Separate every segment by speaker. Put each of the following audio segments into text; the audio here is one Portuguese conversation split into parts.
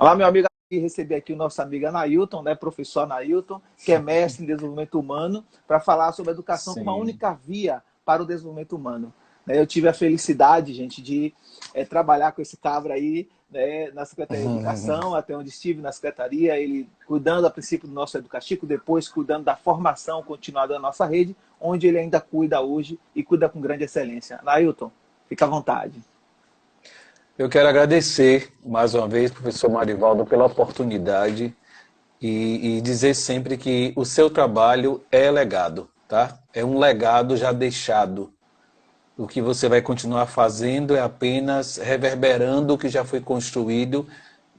Speaker 1: Olá, meu amigo. Recebi aqui o nosso amigo Anailton, né, professor Anailton, que é mestre em desenvolvimento humano, para falar sobre educação como a
Speaker 2: Sim.
Speaker 1: única via para o desenvolvimento humano. Eu tive a felicidade, gente, de trabalhar com esse cabra aí, né, na Secretaria de Educação, até onde estive na Secretaria, ele cuidando a princípio do nosso Educachico, depois cuidando da formação continuada da nossa rede, onde ele ainda cuida hoje e cuida com grande excelência. Anailton, fica à vontade.
Speaker 2: Eu quero agradecer mais uma vez, professor Marivaldo, pela oportunidade e dizer sempre que o seu trabalho é legado, tá? É um legado já deixado. O que você vai continuar fazendo é apenas reverberando o que já foi construído,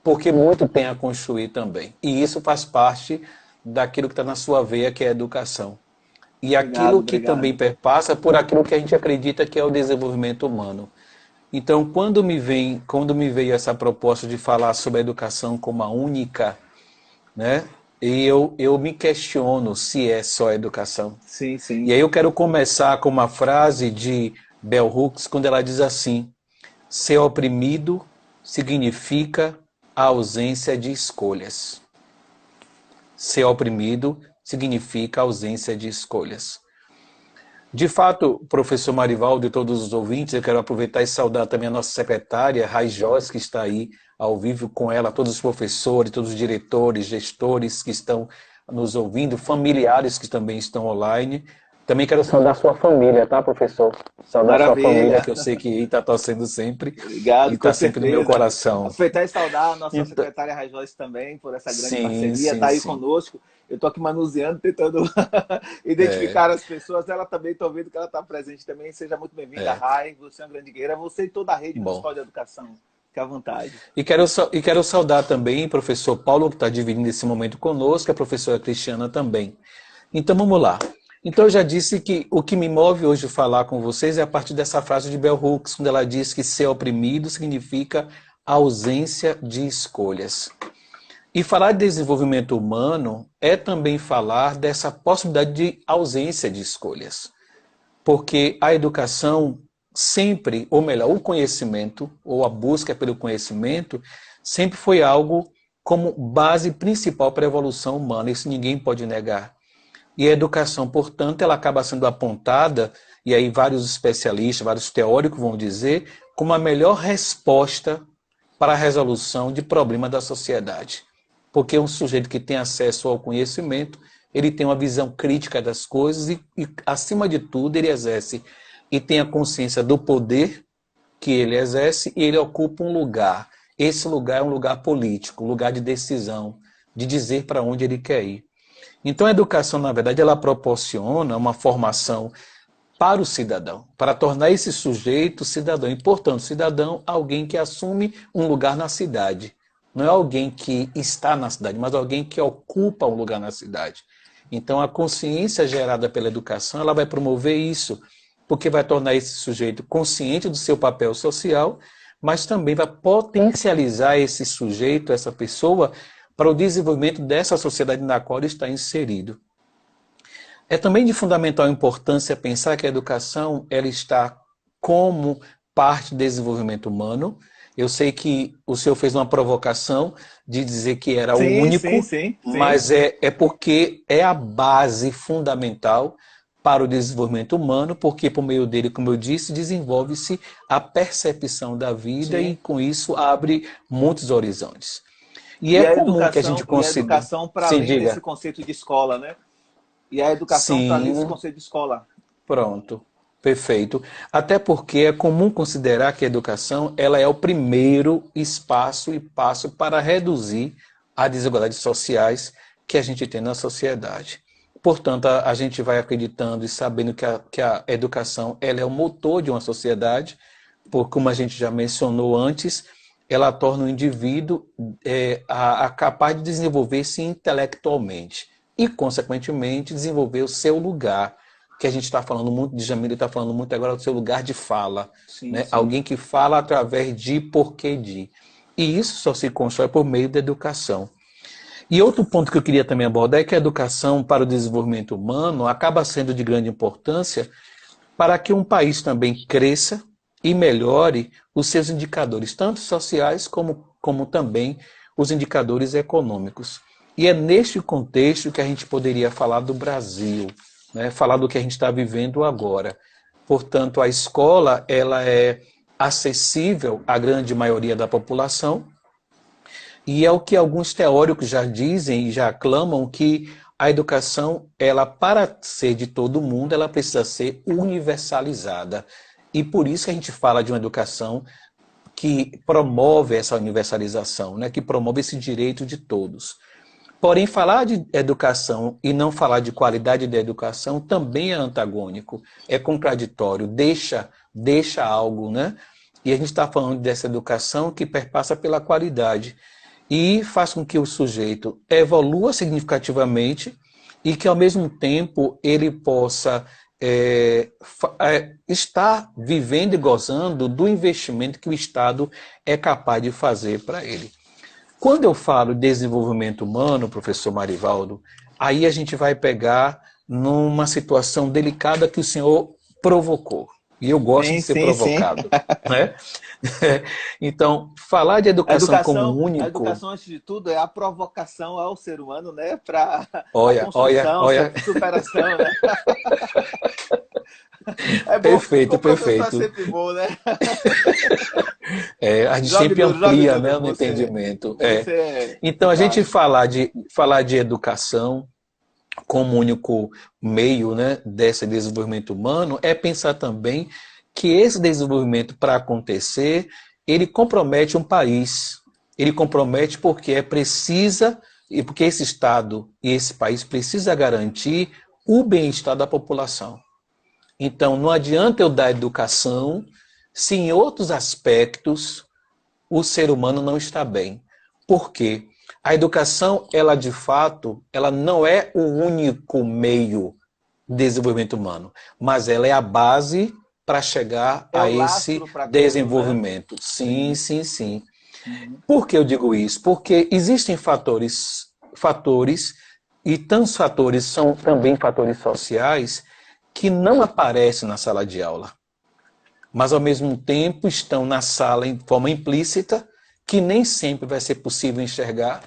Speaker 2: porque muito tem a construir também. E isso faz parte daquilo que está na sua veia, que é a educação. E
Speaker 1: Obrigado,
Speaker 2: aquilo que
Speaker 1: obrigado.
Speaker 2: também perpassa por aquilo que a gente acredita que é o desenvolvimento humano. Então, quando me veio essa proposta de falar sobre a educação como a única, né? E eu me questiono se é só a educação.
Speaker 1: Sim,
Speaker 2: E
Speaker 1: sim.
Speaker 2: aí eu quero começar com uma frase de Bell Hooks, quando ela diz assim: ser oprimido significa a ausência de escolhas. Ser oprimido significa a ausência de escolhas. De fato, professor Marivaldo e todos os ouvintes, eu quero aproveitar e saudar também a nossa secretária, Raiz, que está aí ao vivo com ela, todos os professores, todos os diretores, gestores que estão nos ouvindo, familiares que também estão online. Também quero saudar sua família, tá, professor? Saudar sua família,
Speaker 1: Maravilha.
Speaker 2: que eu sei que está torcendo sempre e
Speaker 1: Obrigado, com
Speaker 2: está sempre no meu
Speaker 1: certeza.
Speaker 2: coração.
Speaker 1: Aproveitar e saudar a nossa
Speaker 2: Então,
Speaker 1: secretária Rajoyce também por essa grande
Speaker 2: sim,
Speaker 1: parceria,
Speaker 2: sim,
Speaker 1: está aí
Speaker 2: sim.
Speaker 1: conosco. Eu estou aqui manuseando, tentando
Speaker 2: É,
Speaker 1: identificar as pessoas. Ela também, estou vendo que ela está presente também. Seja muito bem-vinda,
Speaker 2: é.
Speaker 1: Rai. Você é uma grande guerreira. Você e toda a rede
Speaker 2: Bom.
Speaker 1: municipal de educação. Fique à vontade.
Speaker 2: E quero saudar também o professor Paulo, que está dividindo esse momento conosco, a professora Cristiana também. Então vamos lá. Então eu já disse que o que me move hoje falar com vocês é a partir dessa frase de Bell Hooks, quando ela diz que ser oprimido significa ausência de escolhas. E falar de desenvolvimento humano é também falar dessa possibilidade de ausência de escolhas. Porque a educação sempre, ou melhor, o conhecimento, ou a busca pelo conhecimento, sempre foi algo como base principal para a evolução humana, isso ninguém pode negar. E a educação, portanto, ela acaba sendo apontada, e aí vários especialistas, vários teóricos vão dizer, como a melhor resposta para a resolução de problemas da sociedade. Porque um sujeito que tem acesso ao conhecimento, ele tem uma visão crítica das coisas acima de tudo, ele exerce e tem a consciência do poder que ele exerce e ele ocupa um lugar. Esse lugar é um lugar político, um lugar de decisão, de dizer para onde ele quer ir. Então a educação, na verdade, ela proporciona uma formação para o cidadão, para tornar esse sujeito cidadão. E, portanto, cidadão, alguém que assume um lugar na cidade. Não é alguém que está na cidade, mas alguém que ocupa um lugar na cidade. Então, a consciência gerada pela educação, ela vai promover isso, porque vai tornar esse sujeito consciente do seu papel social, mas também vai potencializar esse sujeito, essa pessoa, para o desenvolvimento dessa sociedade na qual ele está inserido. É também de fundamental importância pensar que a educação ela está como parte do desenvolvimento humano. Eu sei que o senhor fez uma provocação de dizer que era o
Speaker 1: Sim, sim,
Speaker 2: único,
Speaker 1: sim, sim.
Speaker 2: mas é porque é a base fundamental para o desenvolvimento humano, porque por meio dele, como eu disse, desenvolve-se a percepção da vida e
Speaker 1: Sim.
Speaker 2: com isso abre muitos horizontes. E é comum que a gente
Speaker 1: E a
Speaker 2: considere.
Speaker 1: educação para
Speaker 2: Se
Speaker 1: além desse
Speaker 2: diga,
Speaker 1: conceito de escola, né? E a educação para além desse
Speaker 2: sim.
Speaker 1: conceito de escola.
Speaker 2: Pronto, perfeito. Até porque é comum considerar que a educação ela é o primeiro espaço e passo para reduzir as desigualdades sociais que a gente tem na sociedade. Portanto, a gente vai acreditando e sabendo que a educação ela é o motor de uma sociedade, porque, como a gente já mencionou antes, ela torna o indivíduo capaz de desenvolver-se intelectualmente e, consequentemente, desenvolver o seu lugar que a gente está falando muito, de Jamila está falando muito agora do seu lugar de fala,
Speaker 1: Sim,
Speaker 2: né?
Speaker 1: sim.
Speaker 2: Alguém que fala através de porquê de. E isso só se constrói por meio da educação. E outro ponto que eu queria também abordar é que a educação para o desenvolvimento humano acaba sendo de grande importância para que um país também cresça e melhore os seus indicadores, tanto sociais como também os indicadores econômicos. E é neste contexto que a gente poderia falar do Brasil, né? Falar do que a gente está vivendo agora. Portanto, a escola ela é acessível à grande maioria da população, e é o que alguns teóricos já dizem e já aclamam, que a educação, ela, para ser de todo mundo, ela precisa ser universalizada. E por isso que a gente fala de uma educação que promove essa universalização, né? Que promove esse direito de todos. Porém, falar de educação e não falar de qualidade da educação também é antagônico, é contraditório, deixa algo, né? E a gente está falando dessa educação que perpassa pela qualidade e faz com que o sujeito evolua significativamente e que, ao mesmo tempo, ele possa estar vivendo e gozando do investimento que o Estado é capaz de fazer para ele. Quando eu falo desenvolvimento humano, professor Marivaldo, aí a gente vai pegar numa situação delicada que o senhor provocou. E eu gosto de ser provocado. Né? Então, falar de educação como único...
Speaker 1: A educação, antes de tudo, é a provocação ao ser humano, né? Para
Speaker 2: a construção,
Speaker 1: superação, né?
Speaker 2: É bom, perfeito, perfeito.
Speaker 1: É sempre bom, né?
Speaker 2: A gente sempre amplia, né, no entendimento. Então, a gente falar de educação como único meio, né, desse desenvolvimento humano é pensar também que esse desenvolvimento, para acontecer, ele compromete um país. Ele compromete porque e porque esse Estado e esse país precisa garantir o bem-estar da população. Então, não adianta eu dar educação se em outros aspectos o ser humano não está bem. Por quê? A educação, ela de fato, ela não é o único meio de desenvolvimento humano, mas ela é a base para chegar a esse desenvolvimento. Tudo, né? Sim. Por que eu digo isso? Porque existem fatores, e tantos fatores são também fatores sociais, que não aparecem na sala de aula, mas ao mesmo tempo estão na sala em forma implícita, que nem sempre vai ser possível enxergar,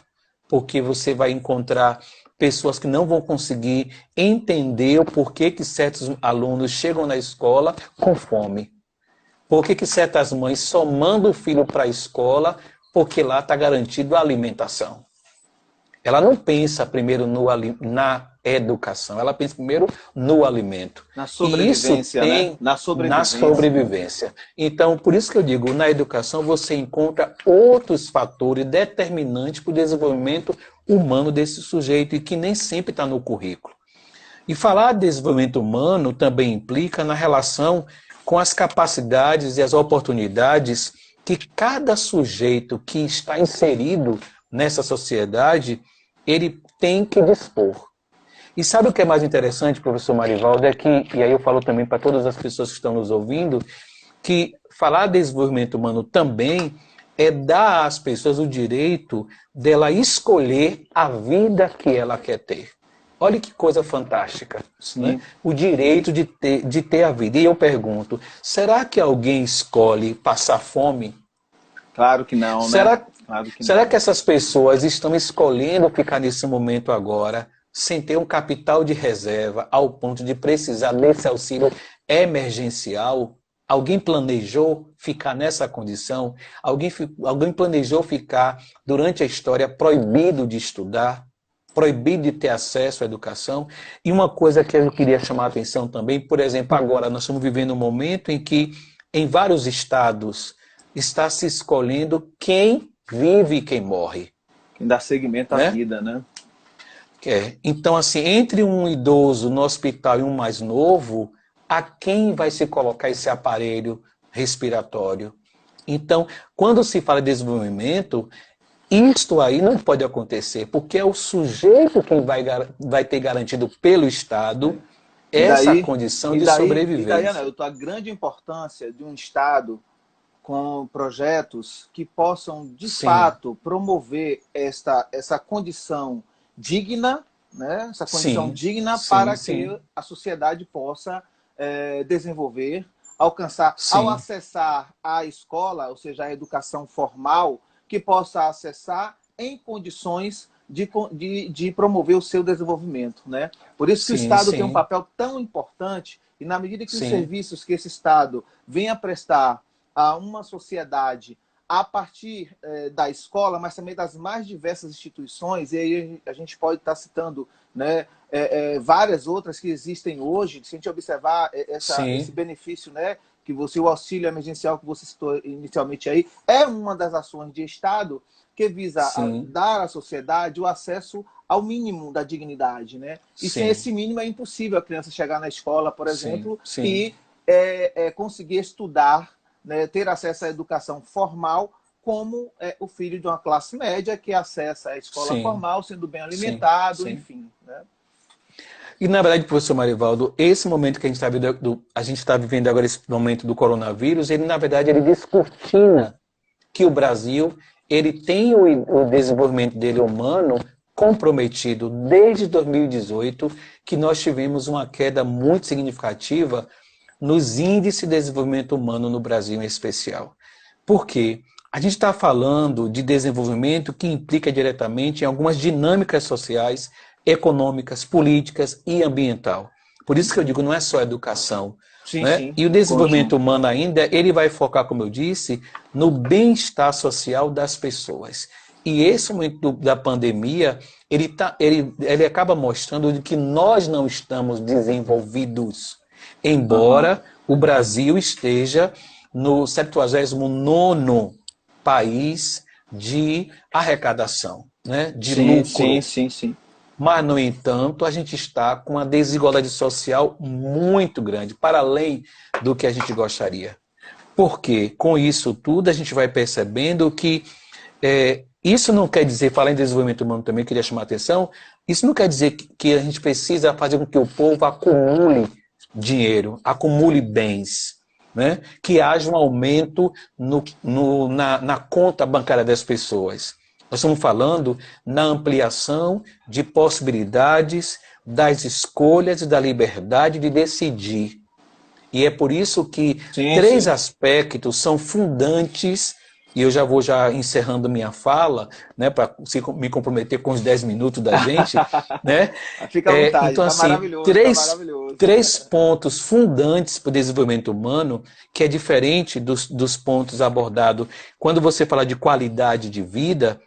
Speaker 2: porque você vai encontrar pessoas que não vão conseguir entender o porquê que certos alunos chegam na escola com fome. Por que certas mães só mandam o filho para a escola porque lá está garantido a alimentação. Ela não pensa primeiro na educação, ela pensa primeiro no alimento.
Speaker 1: Na sobrevivência, e isso tem,
Speaker 2: né? Na sobrevivência. Então, por isso que eu digo, na educação você encontra outros fatores determinantes para o desenvolvimento humano desse sujeito e que nem sempre está no currículo. E falar de desenvolvimento humano também implica na relação com as capacidades e as oportunidades que cada sujeito que está inserido nessa sociedade, ele tem que dispor. E sabe o que é mais interessante, professor Marivaldo, é que, e aí eu falo também para todas as pessoas que estão nos ouvindo, que falar de desenvolvimento humano também é dar às pessoas o direito dela escolher a vida que ela quer ter. Olha que coisa fantástica, né? O direito de ter a vida. E eu pergunto, será que alguém escolhe passar fome?
Speaker 1: Claro que não,
Speaker 2: né?
Speaker 1: Será
Speaker 2: que essas pessoas estão escolhendo ficar nesse momento agora sem ter um capital de reserva ao ponto de precisar desse auxílio emergencial? Alguém planejou ficar nessa condição? Alguém planejou ficar durante a história proibido de estudar? Proibido de ter acesso à educação? E uma coisa que eu queria chamar a atenção também, por exemplo, agora nós estamos vivendo um momento em que em vários estados está se escolhendo quem vive e quem morre.
Speaker 1: Quem dá seguimento à vida, né?
Speaker 2: Então, assim, entre um idoso no hospital e um mais novo, a quem vai se colocar esse aparelho respiratório? Então, quando se fala de desenvolvimento, isto aí não pode acontecer, porque é o sujeito quem vai ter garantido pelo Estado essa condição de sobrevivência.
Speaker 1: E daí, Anelton, a grande importância de um Estado com projetos que possam, de fato, promover essa condição digna, né? Essa condição digna para que a sociedade possa desenvolver, alcançar, ao acessar a escola, ou seja, a educação formal, que possa acessar em condições de promover o seu desenvolvimento, né? Por isso que o Estado tem um papel tão importante, e na medida que os serviços que esse Estado vem a prestar a uma sociedade a partir da escola, mas também das mais diversas instituições, e aí a gente pode estar citando, né, várias outras que existem hoje, se a gente observar esse benefício, né, que o auxílio emergencial que você citou inicialmente aí, é uma das ações de Estado que visa dar à sociedade o acesso ao mínimo da dignidade, né? E sem esse mínimo é impossível a criança chegar na escola, por exemplo, e conseguir estudar, né, ter acesso à educação formal, como o filho de uma classe média que acessa a escola formal, sendo bem alimentado, enfim, né?
Speaker 2: E, na verdade, professor Marivaldo, esse momento que a gente está vivendo agora, esse momento do coronavírus, ele, na verdade, ele descortina que o Brasil ele tem o desenvolvimento dele humano comprometido desde 2018, que nós tivemos uma queda muito significativa nos índices de desenvolvimento humano no Brasil em especial. Por quê? A gente está falando de desenvolvimento que implica diretamente em algumas dinâmicas sociais, econômicas, políticas e ambiental. Por isso que eu digo, não é só educação. Né? E o desenvolvimento humano ainda, ele vai focar, como eu disse, no bem-estar social das pessoas. E esse momento da pandemia, ele acaba mostrando que nós não estamos desenvolvidos, embora o Brasil esteja no 79º país de arrecadação, né? De lucro.
Speaker 1: Sim.
Speaker 2: Mas, no entanto, a gente está com uma desigualdade social muito grande, para além do que a gente gostaria. Porque, com isso tudo, a gente vai percebendo que isso não quer dizer, falar em desenvolvimento humano também, queria chamar a atenção, isso não quer dizer que a gente precisa fazer com que o povo acumule dinheiro, acumule bens, né? Que haja um aumento na conta bancária das pessoas. Nós estamos falando na ampliação de possibilidades, das escolhas e da liberdade de decidir. E é por isso que três aspectos são fundantes, e eu já vou encerrando minha fala, né, para me comprometer com os 10 minutos da gente. Né?
Speaker 1: Fica à vontade,
Speaker 2: então, assim,
Speaker 1: maravilhoso,
Speaker 2: três pontos fundantes para o desenvolvimento humano, que é diferente dos pontos abordados. Quando você fala de qualidade de vida,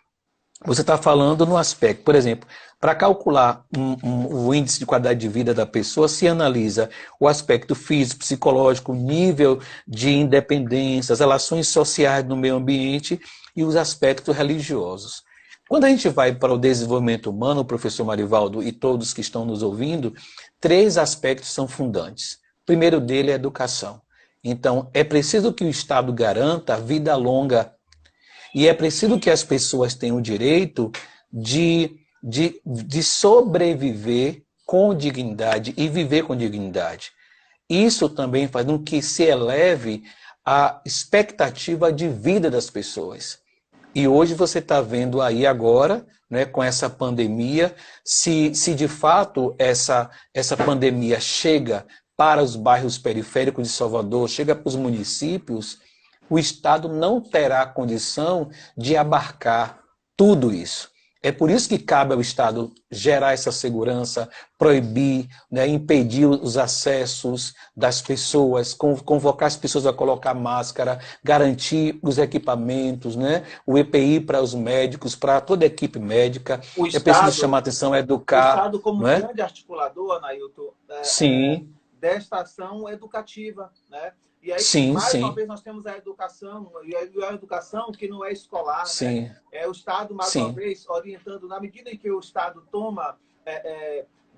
Speaker 2: você está falando no aspecto, por exemplo, para calcular o índice de qualidade de vida da pessoa, se analisa o aspecto físico, psicológico, o nível de independência, as relações sociais no meio ambiente e os aspectos religiosos. Quando a gente vai para o desenvolvimento humano, professor Marivaldo e todos que estão nos ouvindo, três aspectos são fundantes. O primeiro dele é a educação. Então, é preciso que o Estado garanta a vida longa. E é preciso que as pessoas tenham o direito de sobreviver com dignidade e viver com dignidade. Isso também faz com que se eleve a expectativa de vida das pessoas. E hoje você está vendo aí agora, né, com essa pandemia, se de fato essa pandemia chega para os bairros periféricos de Salvador, chega para os municípios, o Estado não terá condição de abarcar tudo isso. É por isso que cabe ao Estado gerar essa segurança, proibir, né, impedir os acessos das pessoas, convocar as pessoas a colocar máscara, garantir os equipamentos, né, o EPI para os médicos, para toda a equipe médica. É preciso chamar a atenção, educar.
Speaker 1: O Estado como grande articulador, Anailton, desta ação educativa, né? E aí, mais uma vez, nós temos a educação, e a educação que não é escolar, né? É o Estado, mais uma vez, orientando, na medida em que o Estado toma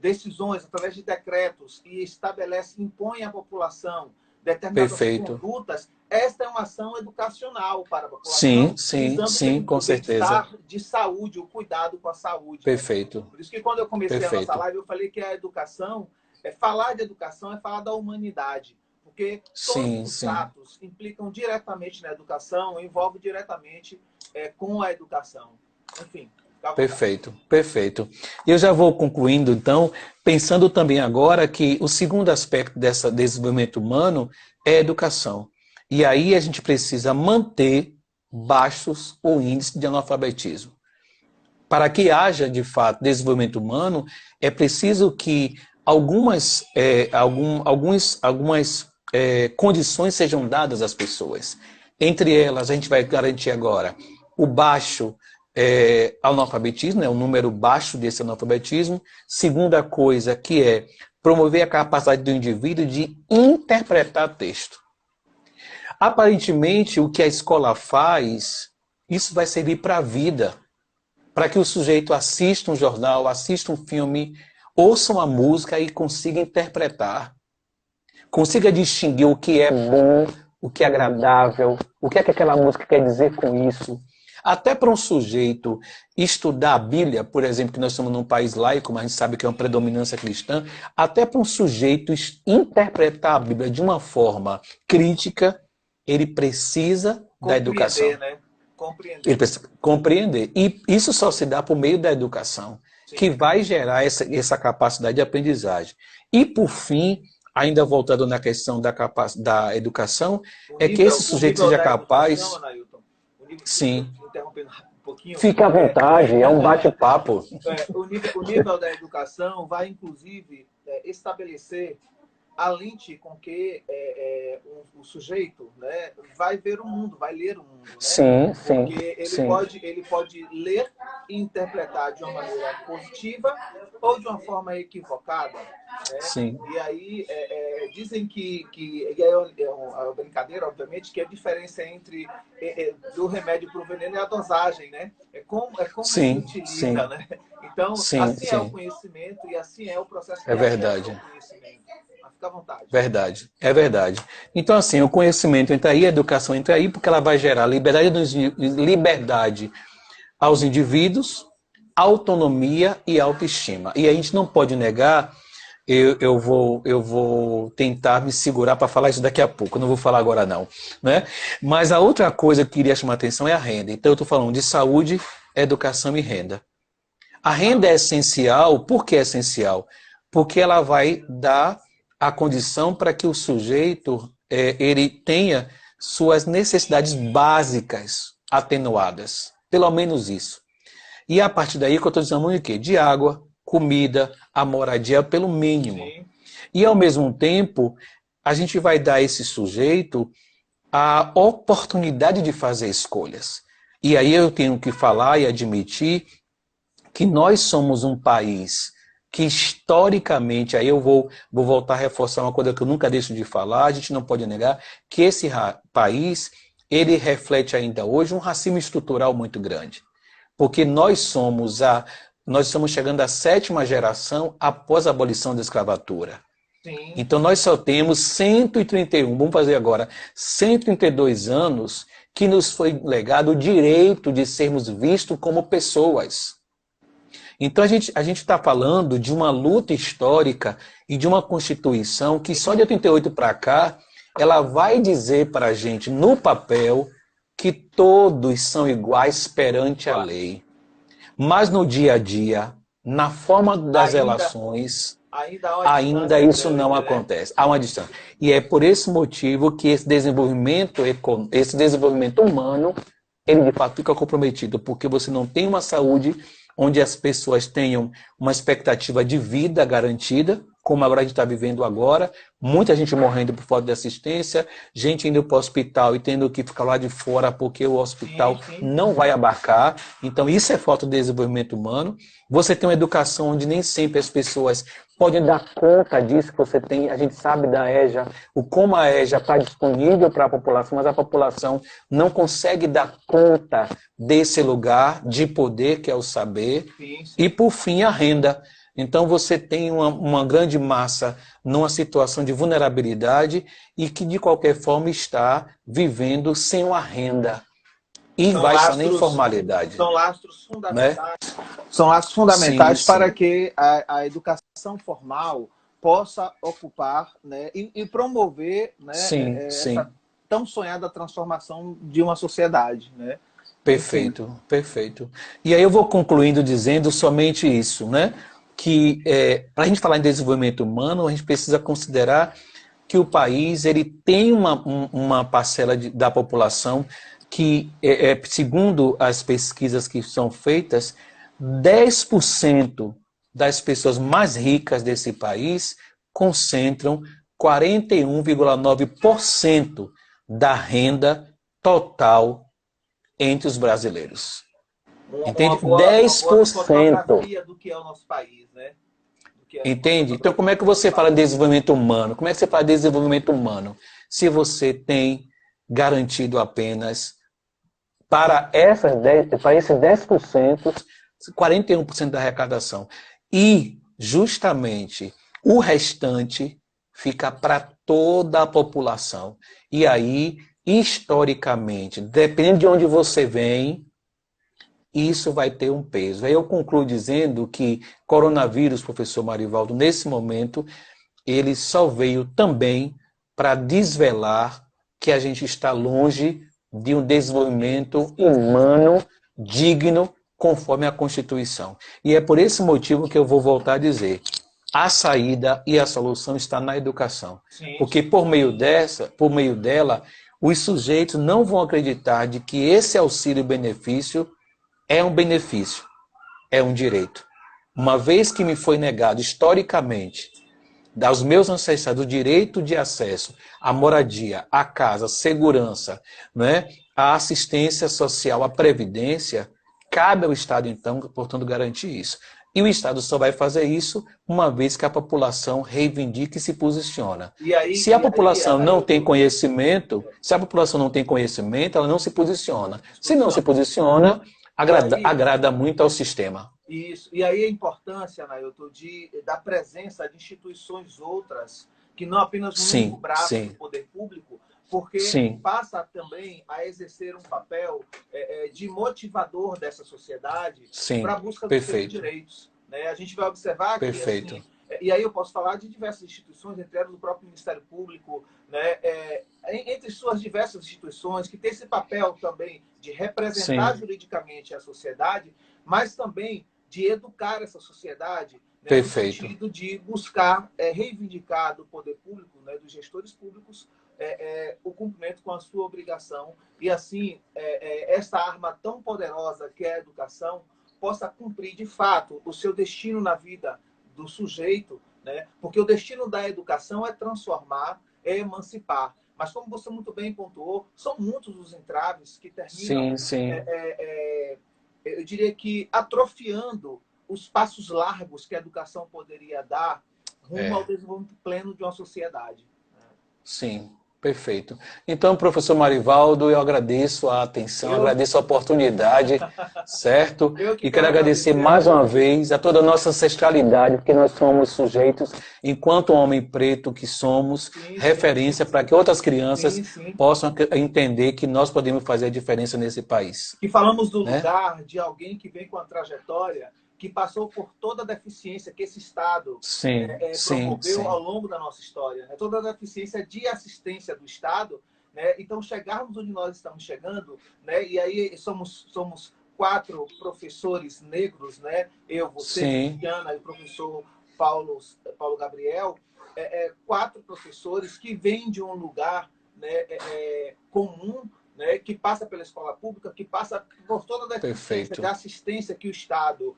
Speaker 1: decisões através de decretos e estabelece, impõe à população determinadas condutas, esta é uma ação educacional para a população.
Speaker 2: Sim, com certeza.
Speaker 1: De saúde, o cuidado com a saúde.
Speaker 2: Perfeito.
Speaker 1: Né? Por isso que quando eu comecei a nossa live, eu falei que a educação, falar de educação é falar da humanidade. Porque todos os atos implicam diretamente na educação, envolvem diretamente com a educação. Enfim.
Speaker 2: Perfeito. Eu já vou concluindo, então, pensando também agora que o segundo aspecto desse desenvolvimento humano é a educação. E aí a gente precisa manter baixos o índice de analfabetismo. para que haja, de fato, desenvolvimento humano, é preciso que algumas condições sejam dadas às pessoas. Entre elas, a gente vai garantir agora o baixo analfabetismo, né, o número baixo desse analfabetismo. Segunda coisa, que é promover a capacidade do indivíduo de interpretar texto. Aparentemente, o que a escola faz, isso vai servir para a vida, para que o sujeito assista um jornal, assista um filme, ouça uma música e consiga interpretar. Consiga distinguir o que é bom, o que é agradável, o que é que aquela música quer dizer com isso. Até para um sujeito estudar a Bíblia, por exemplo, que nós estamos num país laico, mas a gente sabe que é uma predominância cristã, até para um sujeito interpretar a Bíblia de uma forma crítica, ele precisa da educação.
Speaker 1: Né? Compreender.
Speaker 2: Ele precisa compreender. E isso só se dá por meio da educação, sim, que vai gerar essa capacidade de aprendizagem. E, por fim, ainda voltando na questão da educação, é que esse sujeito seja capaz... Sim.
Speaker 1: Interrompendo um pouquinho.
Speaker 2: Fica à vontade, é um bate-papo.
Speaker 1: O nível da educação vai, inclusive, estabelecer a lente com que o sujeito, né, vai ver o mundo, vai ler o mundo. Né?
Speaker 2: Sim, sim.
Speaker 1: Porque
Speaker 2: sim.
Speaker 1: Ele pode ler e interpretar de uma maneira positiva ou de uma forma equivocada. Né?
Speaker 2: Sim.
Speaker 1: E aí dizem que é uma brincadeira, obviamente, que a diferença entre do remédio para o veneno é a dosagem, né? É como
Speaker 2: sim,
Speaker 1: se utiliza,
Speaker 2: sim.
Speaker 1: né? Então,
Speaker 2: sim,
Speaker 1: assim
Speaker 2: sim.
Speaker 1: é o conhecimento e assim é o processo de
Speaker 2: verdade.
Speaker 1: conhecimento. Fica à vontade.
Speaker 2: Verdade, é verdade. Então, assim, o conhecimento entra aí, a educação entra aí, porque ela vai gerar liberdade aos indivíduos, autonomia e autoestima. E a gente não pode negar, eu vou tentar me segurar para falar isso daqui a pouco, eu não vou falar agora não. Né? Mas a outra coisa que eu queria chamar a atenção é a renda. Então, eu estou falando de saúde, educação e renda. A renda é essencial, por que é essencial? Porque ela vai dar a condição para que o sujeito ele tenha suas necessidades básicas atenuadas. Pelo menos isso. E a partir daí que eu estou dizendo o quê? De água, comida, a moradia pelo mínimo. Sim. E ao mesmo tempo, a gente vai dar a esse sujeito a oportunidade de fazer escolhas. E aí eu tenho que falar e admitir que nós somos um país que historicamente, aí eu vou voltar a reforçar uma coisa que eu nunca deixo de falar, a gente não pode negar, que esse país, ele reflete ainda hoje um racismo estrutural muito grande. Porque nós estamos chegando à 7ª geração após a abolição da escravatura. Sim. Então nós só temos 131, vamos fazer agora, 132 anos que nos foi legado o direito de sermos vistos como pessoas. Então a gente está falando de uma luta histórica e de uma Constituição que só de 88 para cá, ela vai dizer para a gente no papel que todos são iguais perante a lei. Mas no dia a dia, na forma das relações, ainda isso não acontece. Há uma distância. E é por esse motivo que esse desenvolvimento humano, ele de fato fica comprometido, porque você não tem uma saúde onde as pessoas tenham uma expectativa de vida garantida, como agora a gente está vivendo agora, muita gente morrendo por falta de assistência, gente indo para o hospital e tendo que ficar lá de fora porque o hospital não vai abarcar. Então isso é falta de desenvolvimento humano. Você tem uma educação onde nem sempre as pessoas podem dar conta disso que você tem. A gente sabe da EJA, como a EJA está disponível para a população, mas a população não consegue dar conta desse lugar de poder, que é o saber. E, por fim, a renda. Então, você tem uma grande massa numa situação de vulnerabilidade e que, de qualquer forma, está vivendo sem uma renda. E vai estar na informalidade.
Speaker 1: São lastros fundamentais, né? São lastros fundamentais para que a educação formal possa ocupar, né, e promover, né, essa tão sonhada transformação de uma sociedade. Né?
Speaker 2: Perfeito, perfeito. E aí eu vou concluindo dizendo somente isso, né? Que para a gente falar em desenvolvimento humano, a gente precisa considerar que o país ele tem uma parcela da população que, segundo as pesquisas que são feitas, 10% das pessoas mais ricas desse país concentram 41,9% da renda total entre os brasileiros. Entende?
Speaker 1: Uma boa
Speaker 2: 10%.
Speaker 1: fotografia do que é o nosso país, né?
Speaker 2: Entende? Então, como é que você fala de desenvolvimento humano? Como é que você fala de desenvolvimento humano? Se você tem garantido apenas para esses 10%, 41% da arrecadação. E, justamente, o restante fica para toda a população. E aí, historicamente, dependendo de onde você vem, isso vai ter um peso. Aí eu concluo dizendo que coronavírus, professor Marivaldo, nesse momento, ele só veio também para desvelar que a gente está longe de um desenvolvimento humano digno conforme a Constituição. E é por esse motivo que eu vou voltar a dizer, a saída e a solução está na educação. Porque por meio dela, os sujeitos não vão acreditar de que esse auxílio-benefício é um benefício, é um direito. Uma vez que me foi negado historicamente aos meus ancestrais o direito de acesso à moradia, à casa, à segurança, né, à assistência social, à previdência, cabe ao Estado, então, portanto, garantir isso. E o Estado só vai fazer isso uma vez que a população reivindica e se posiciona. Se a população não tem conhecimento, ela não se posiciona. Se não se posiciona, agrada muito ao sistema.
Speaker 1: Isso. E aí a importância, Nailton, da presença de instituições outras, que não apenas um único braço do poder público, porque passa também a exercer um papel de motivador dessa sociedade para a busca dos seus direitos. Né? A gente vai observar que, assim, e aí eu posso falar de diversas instituições, entre elas o próprio Ministério Público, né? Entre suas diversas instituições, que tem esse papel também de representar juridicamente a sociedade, mas também de educar essa sociedade, né, no sentido de buscar reivindicar do poder público, né, dos gestores públicos, o cumprimento com a sua obrigação e, assim, essa arma tão poderosa que é a educação possa cumprir, de fato, o seu destino na vida do sujeito, né? Porque o destino da educação é transformar, é emancipar. Mas, como você muito bem pontuou, são muitos os entraves que terminam, eu diria que, atrofiando os passos largos que a educação poderia dar rumo ao desenvolvimento pleno de uma sociedade.
Speaker 2: Sim, perfeito. Então, professor Marivaldo, eu agradeço a atenção, agradeço a oportunidade, certo? E quero agradecer mais uma vez a toda a nossa ancestralidade, porque nós somos sujeitos, enquanto homem preto que somos, referência para que outras crianças possam entender que nós podemos fazer a diferença nesse país.
Speaker 1: E falamos do lugar de alguém que vem com a trajetória, que passou por toda a deficiência que esse Estado promoveu ao longo da nossa história. Né? Toda a deficiência de assistência do Estado. Né? Então, chegarmos onde nós estamos chegando, né? E aí somos 4 professores negros, né? Eu, você, Cristiana e o professor Paulo Gabriel, 4 professores que vêm de um lugar, né, comum, né, que passa pela escola pública, que passa por toda a deficiência de assistência que o Estado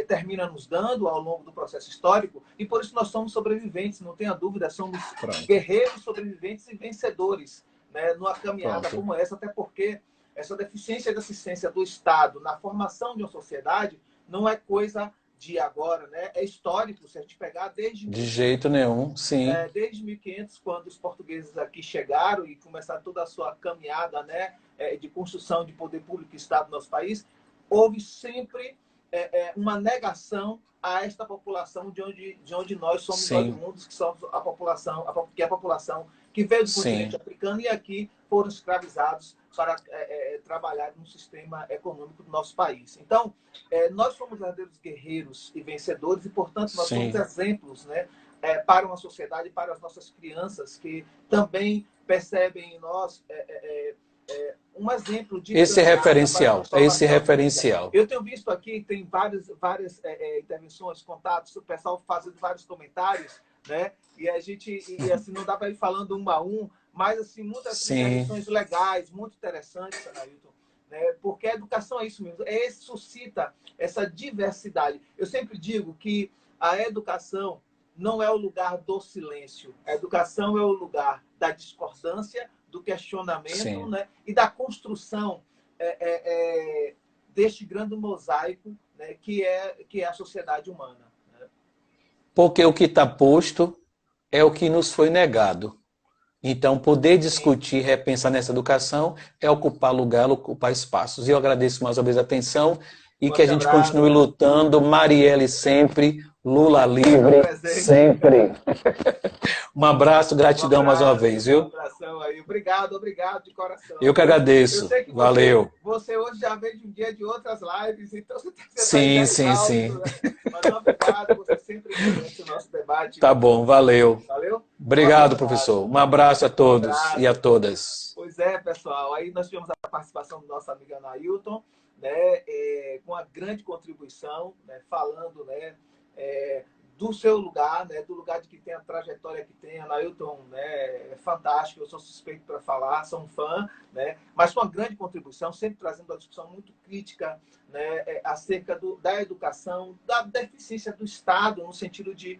Speaker 1: termina nos dando ao longo do processo histórico, e por isso nós somos sobreviventes, não tenha dúvida, somos guerreiros, sobreviventes e vencedores, né, numa caminhada como essa, até porque essa deficiência de assistência do Estado na formação de uma sociedade não é coisa de agora, né? É histórico, se a gente pegar desde...
Speaker 2: De jeito nenhum,
Speaker 1: desde 1500, quando os portugueses aqui chegaram e começaram toda a sua caminhada, né, de construção de poder público e Estado no nosso país, houve sempre uma negação a esta população de onde nós somos oriundos, que somos a população que veio do continente africano e aqui foram escravizados para trabalhar no sistema econômico do nosso país. Então, nós somos verdadeiros guerreiros e vencedores e, portanto, nós somos exemplos, né, para uma sociedade, para as nossas crianças, que também percebem em nós um exemplo de...
Speaker 2: Esse referencial.
Speaker 1: Eu tenho visto aqui, tem várias intervenções, contatos, o pessoal fazendo vários comentários, né? E a gente, assim, não dá para ir falando um a um, mas, assim, muitas intervenções legais, muito interessantes, Anailton, né? Porque a educação é isso mesmo, suscita essa diversidade. Eu sempre digo que a educação não é o lugar do silêncio. A educação é o lugar da discordância, do questionamento, né? E da construção deste grande mosaico, né? que é a sociedade humana. Né?
Speaker 2: Porque o que está posto é o que nos foi negado. Então, poder discutir, repensar nessa educação é ocupar lugar, ocupar espaços. E eu agradeço mais uma vez a atenção e que a gente continue lutando. Marielle sempre, Lula livre sempre. Um abraço, gratidão mais uma vez, viu?
Speaker 1: Um abração aí. Obrigado de coração.
Speaker 2: Eu que agradeço.
Speaker 1: Eu sei que
Speaker 2: valeu.
Speaker 1: Você hoje já veio de um dia de outras lives, então você
Speaker 2: sim,
Speaker 1: tá
Speaker 2: sim.
Speaker 1: Né? Mas obrigado, você sempre conhece o nosso debate.
Speaker 2: Tá bom, valeu.
Speaker 1: Valeu?
Speaker 2: Obrigado, professor. Um abraço a todos e a todas.
Speaker 1: Pois é, pessoal. Aí nós tivemos a participação do nosso amigo Anailton, né, com uma grande contribuição, né, falando, né, do seu lugar, né, do lugar de que tem a trajetória que tem. Anailton, né, é fantástico, eu sou suspeito para falar, sou um fã, né, mas com uma grande contribuição, sempre trazendo uma discussão muito crítica, né, acerca da educação, da deficiência do Estado, no sentido de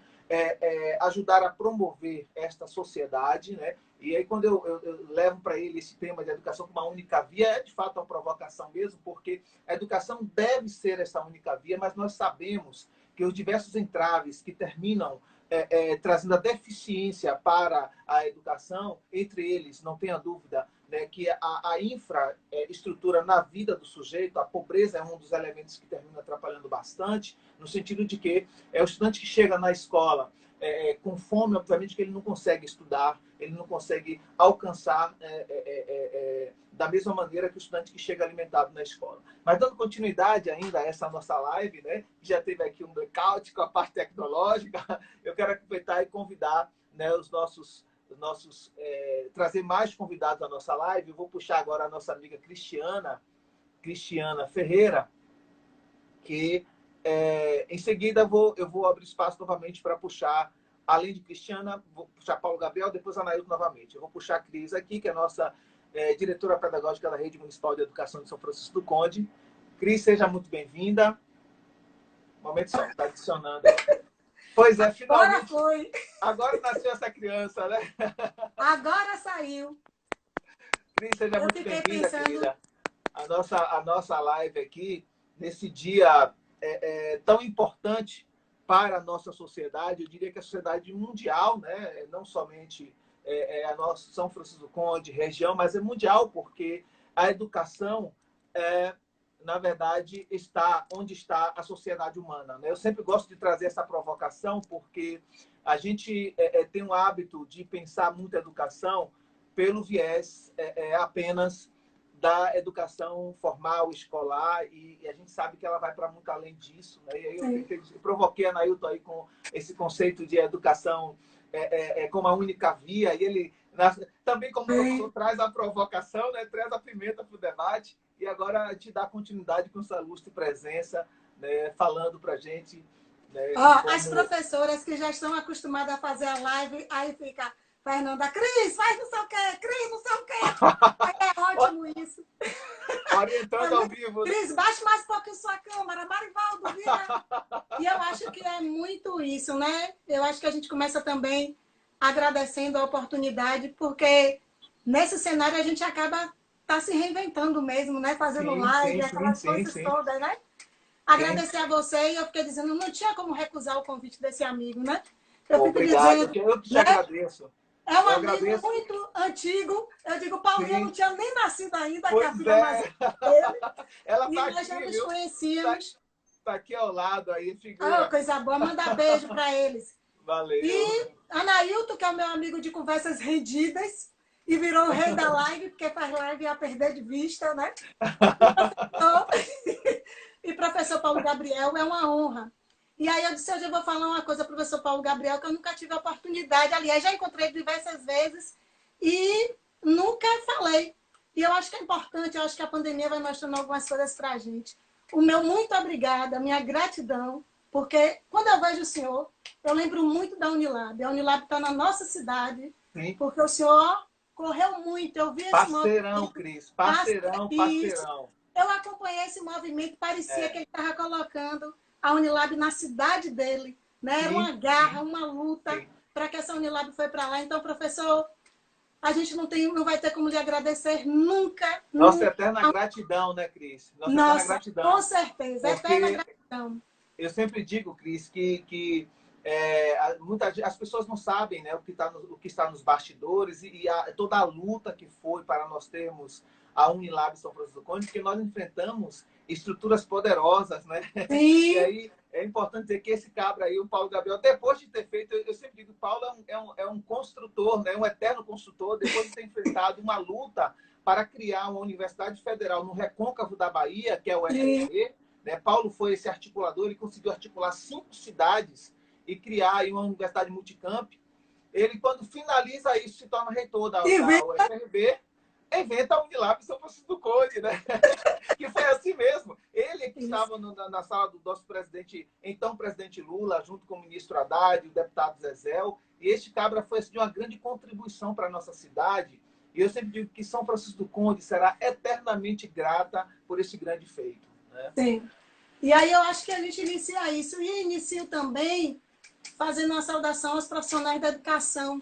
Speaker 1: ajudar a promover esta sociedade, né? E aí, quando eu levo para ele esse tema de educação como uma única via, é de fato uma provocação mesmo, porque a educação deve ser essa única via, mas nós sabemos que os diversos entraves que terminam trazendo a deficiência para a educação, entre eles, não tenha dúvida, né, que a infraestrutura na vida do sujeito, a pobreza é um dos elementos que termina atrapalhando bastante, no sentido de que o estudante que chega na escola com fome, obviamente que ele não consegue estudar, ele não consegue alcançar da mesma maneira que o estudante que chega alimentado na escola. Mas dando continuidade ainda a essa nossa live, né, que já teve aqui um blackout com a parte tecnológica, eu quero aproveitar e convidar, né, os nossos trazer mais convidados à nossa live. Eu vou puxar agora a nossa amiga Cristiana Ferreira, que em seguida eu vou abrir espaço novamente para puxar, além de Cristiana, vou puxar Paulo Gabriel, depois Anailton novamente. Eu vou puxar a Cris aqui, que é a nossa diretora pedagógica da Rede Municipal de Educação de São Francisco do Conde. Cris, seja muito bem-vinda. Um momento só, está adicionando. Pois é, finalmente.
Speaker 3: Agora foi.
Speaker 1: Agora nasceu essa criança, né?
Speaker 3: Agora saiu.
Speaker 1: Cris, seja muito bem-vinda, querida. A nossa live aqui, nesse dia tão importante para a nossa sociedade, eu diria que a sociedade mundial, né? Não somente a nossa São Francisco do Conde, região, mas é mundial, porque a educação na verdade, está onde está a sociedade humana. Né? Eu sempre gosto de trazer essa provocação, porque a gente tem um hábito de pensar muito a educação pelo viés apenas da educação formal, escolar, e a gente sabe que ela vai para muito além disso. Né? E aí eu provoquei a Anailton aí com esse conceito de educação como a única via, e ele também, como o professor, traz a provocação, né? Traz a pimenta para o debate, e agora te dá continuidade com sua ilustre presença, né? Falando para a gente. Né?
Speaker 3: Como... As professoras que já estão acostumadas a fazer a live, aí fica, Fernanda, Cris, faz não sei o quê, Cris, não sei o quê. É ótimo isso.
Speaker 1: Orientando ao vivo.
Speaker 3: Cris, baixe mais um pouquinho sua câmera, Marivaldo, vira. E eu acho que é muito isso, né? Eu acho que a gente começa também agradecendo a oportunidade, porque nesse cenário a gente acaba se reinventando mesmo, né? Fazendo live, aquelas coisas todas, né? Agradecer a você, e eu fiquei dizendo, não tinha como recusar o convite desse amigo, né? Eu fico dizendo,
Speaker 1: eu te agradeço.
Speaker 3: É um amigo muito antigo. Eu digo, Paulinha não tinha nem nascido ainda, que a filha mais dele.
Speaker 1: Ela
Speaker 3: e nós já nos conhecíamos.
Speaker 1: Tá aqui ao lado aí, figura.
Speaker 3: Coisa boa, manda beijo para eles.
Speaker 1: Valeu.
Speaker 3: E Anailton, que é o meu amigo de conversas rendidas, e virou o rei da live, porque faz live a perder de vista, né? E professor Paulo Gabriel, é uma honra. E aí eu disse, hoje eu vou falar uma coisa para o professor Paulo Gabriel, que eu nunca tive a oportunidade. Aliás, já encontrei diversas vezes e nunca falei. E eu acho que é importante, eu acho que a pandemia vai mostrando algumas coisas para a gente. O meu muito obrigada, a minha gratidão, porque quando eu vejo o senhor, eu lembro muito da Unilab. A Unilab está na nossa cidade, porque o senhor correu muito. Eu vi esse
Speaker 1: parceirão, Cris, parceirão.
Speaker 3: Eu acompanhei esse movimento, parecia que ele estava colocando a Unilab na cidade dele, né? Era uma garra, uma luta para que essa Unilab foi para lá. Então, professor, a gente não vai ter como lhe agradecer nunca.
Speaker 1: Nossa eterna gratidão, né, Cris?
Speaker 3: Nossa,
Speaker 1: eterna gratidão.
Speaker 3: Com certeza, eterna gratidão.
Speaker 1: Eu sempre digo, Cris, que as pessoas não sabem, né, o que está nos bastidores e toda a luta que foi para nós termos a Unilab São Francisco do Conde, porque nós enfrentamos estruturas poderosas, né?
Speaker 3: Sim.
Speaker 1: E aí é importante dizer que esse cabra aí, o Paulo Gabriel, depois de ter feito, eu sempre digo, o Paulo é um construtor, né? Um eterno construtor, depois de ter enfrentado uma luta para criar uma universidade federal no recôncavo da Bahia, que é o FRB, né? Paulo foi esse articulador, ele conseguiu articular 5 cidades e criar aí uma universidade multicamp. Ele, quando finaliza isso, se torna reitor da UFRB, inventa a Unilab São Francisco do Conde, né? Que foi assim mesmo. Ele que estava na sala do nosso presidente, então presidente Lula, junto com o ministro Haddad, o deputado Zezéu, e este cabra foi assim, de uma grande contribuição para a nossa cidade. E eu sempre digo que São Francisco do Conde será eternamente grata por esse grande feito. Né?
Speaker 3: Sim. E aí eu acho que a gente inicia isso. E inicio também fazendo uma saudação aos profissionais da educação,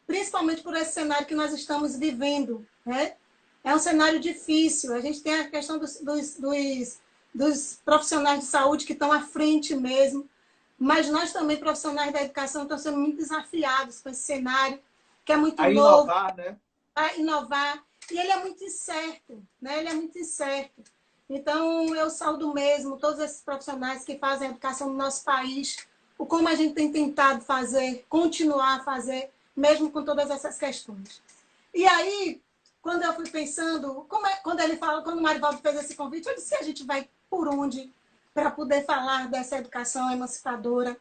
Speaker 3: principalmente por esse cenário que nós estamos vivendo. Né? É um cenário difícil. A gente tem a questão dos profissionais de saúde que estão à frente mesmo, mas nós também, profissionais da educação, estamos sendo muito desafiados com esse cenário, que é muito novo.
Speaker 1: Inovar, né?
Speaker 3: A inovar. E ele é muito incerto, né? Ele é muito incerto. Então, eu saúdo mesmo todos esses profissionais que fazem a educação no nosso país, o como a gente tem tentado fazer, continuar a fazer, mesmo com todas essas questões. E aí, quando eu fui pensando, quando o Marivaldo fez esse convite, eu disse, a gente vai por onde para poder falar dessa educação emancipadora?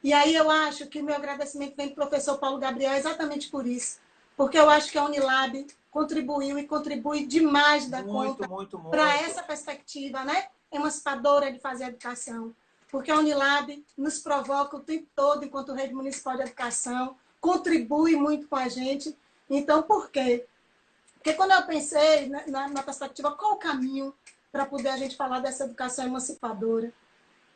Speaker 3: E aí eu acho que o meu agradecimento vem para o professor Paulo Gabriel exatamente por isso, porque eu acho que a Unilab contribuiu e contribui demais da conta para essa perspectiva, né, emancipadora de fazer a educação. Porque a Unilab nos provoca o tempo todo, enquanto Rede Municipal de Educação, contribui muito com a gente. Então, por quê? Porque quando eu pensei na perspectiva, qual o caminho para poder a gente falar dessa educação emancipadora?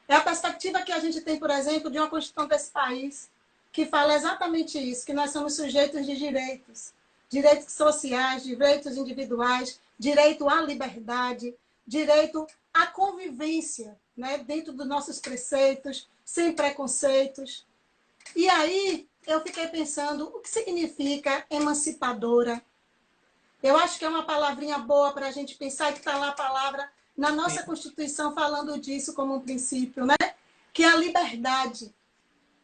Speaker 3: É a perspectiva que a gente tem, por exemplo, de uma Constituição desse país, que fala exatamente isso, que nós somos sujeitos de direitos. Direitos sociais, direitos individuais, direito à liberdade, direito à convivência, né, dentro dos nossos preceitos, sem preconceitos. E aí eu fiquei pensando, o que significa emancipadora? Eu acho que é uma palavrinha boa para a gente pensar, que está lá a palavra na nossa Constituição falando disso como um princípio, né? Que é a liberdade.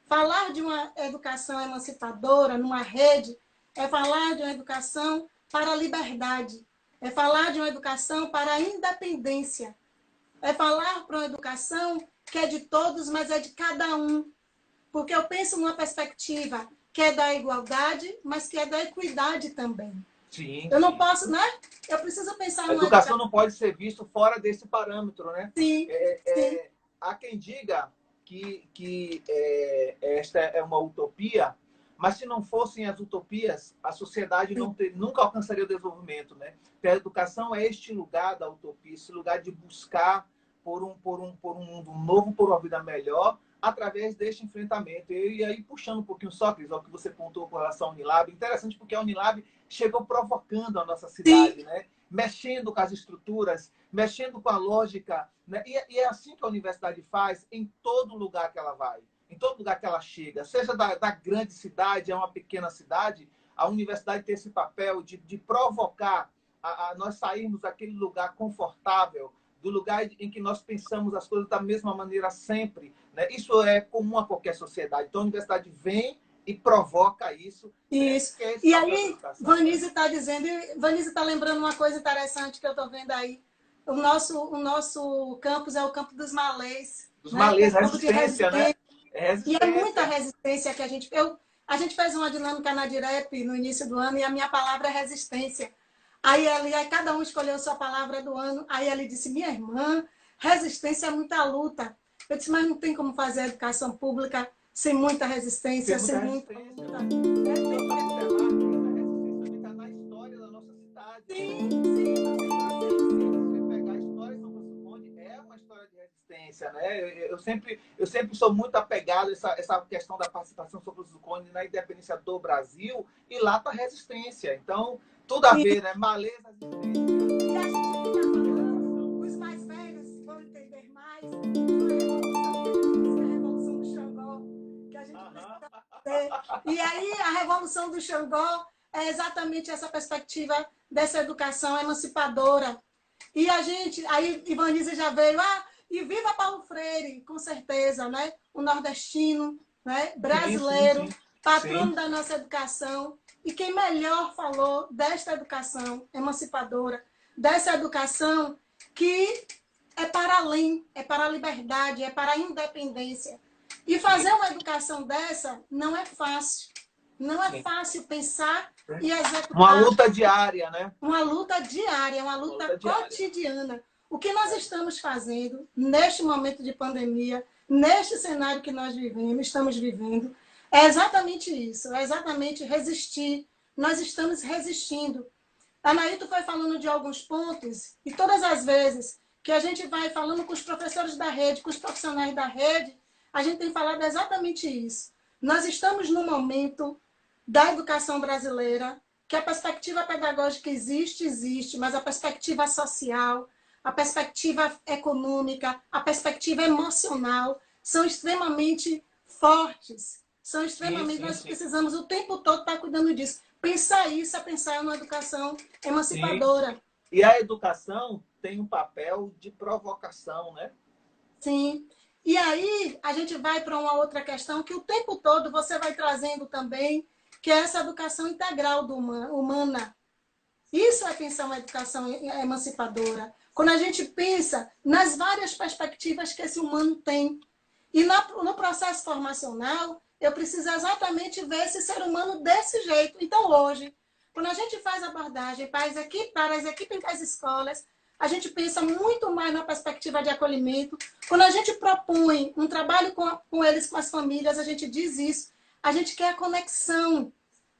Speaker 3: Falar de uma educação emancipadora numa rede é falar de uma educação para a liberdade, é falar de uma educação para a independência, é falar para uma educação que é de todos, mas é de cada um. Porque eu penso numa perspectiva que é da igualdade, mas que é da equidade também.
Speaker 1: Sim,
Speaker 3: eu não posso, né? Eu preciso pensar
Speaker 1: numa educação não pode ser visto fora desse parâmetro, né?
Speaker 3: Sim, sim.
Speaker 1: Há quem diga que esta é uma utopia, mas se não fossem as utopias, a sociedade nunca alcançaria o desenvolvimento, né? Porque a educação é este lugar da utopia, esse lugar de buscar por um mundo novo, por uma vida melhor, através deste enfrentamento. E aí, puxando um pouquinho só, Cris, ao que você pontuou com relação à Unilab, interessante porque a Unilab chegou provocando a nossa cidade, né? Mexendo com as estruturas, mexendo com a lógica. Né? E é assim que a universidade faz em todo lugar que ela vai, em todo lugar que ela chega. Seja da grande cidade a uma pequena cidade, a universidade tem esse papel de provocar a nós sairmos daquele lugar confortável, do lugar em que nós pensamos as coisas da mesma maneira sempre. Né? Isso é comum a qualquer sociedade. Então, a universidade vem e provoca isso.
Speaker 3: Isso.
Speaker 1: Né?
Speaker 3: E aí, Vanise está dizendo, Vanise está lembrando uma coisa interessante que eu estou vendo aí. O nosso campus é o campo dos malês.
Speaker 1: Dos malês, resistência, né?
Speaker 3: E é muita resistência que a gente... A gente fez uma dinâmica na Direp no início do ano e a minha palavra é resistência. Aí cada um escolheu sua palavra do ano. Aí ele disse, minha irmã, resistência é muita luta. Eu disse, mas não tem como fazer a educação pública sem muita resistência, sem muita luta.
Speaker 1: Na história da nossa cidade.
Speaker 3: Sim.
Speaker 1: né? Eu sempre sou muito apegado a essa questão da participação sobre os ucrânios na independência do Brasil e lá está a resistência. Então, tudo a ver, né? Malês, resistência.
Speaker 3: E a gente fica falando, os mais velhos vão entender mais, a Revolução do Xangó, que a gente precisa fazer. E aí, a Revolução do Xangó é exatamente essa perspectiva dessa educação emancipadora. E a gente, aí Ivanise já veio, e viva Paulo Freire, com certeza, né? O nordestino, né? Brasileiro,
Speaker 1: Sim.
Speaker 3: patrono da nossa educação. E quem melhor falou desta educação emancipadora, dessa educação que é para além, é para a liberdade, é para a independência. E fazer uma educação dessa não é fácil. Não é fácil pensar e executar.
Speaker 1: Uma luta diária, né?
Speaker 3: Uma luta diária, uma luta cotidiana. O que nós estamos fazendo neste momento de pandemia, neste cenário que nós estamos vivendo, é exatamente isso, é exatamente resistir. Nós estamos resistindo. A Nailton foi falando de alguns pontos, e todas as vezes que a gente vai falando com os professores da rede, com os profissionais da rede, a gente tem falado exatamente isso. Nós estamos num momento da educação brasileira, que a perspectiva pedagógica existe, mas a perspectiva social, a perspectiva econômica, a perspectiva emocional são extremamente fortes. São extremamente... Nós precisamos o tempo todo estar cuidando disso. Pensar isso é pensar numa educação emancipadora.
Speaker 1: E a educação tem um papel de provocação, né?
Speaker 3: Sim. E aí a gente vai para uma outra questão que o tempo todo você vai trazendo também, que é essa educação integral humana. Isso é pensar uma educação emancipadora. Quando a gente pensa nas várias perspectivas que esse humano tem. E no processo formacional, eu preciso exatamente ver esse ser humano desse jeito. Então, hoje, quando a gente faz abordagem para as equipes das escolas, a gente pensa muito mais na perspectiva de acolhimento. Quando a gente propõe um trabalho com eles, com as famílias, a gente diz isso. A gente quer a conexão.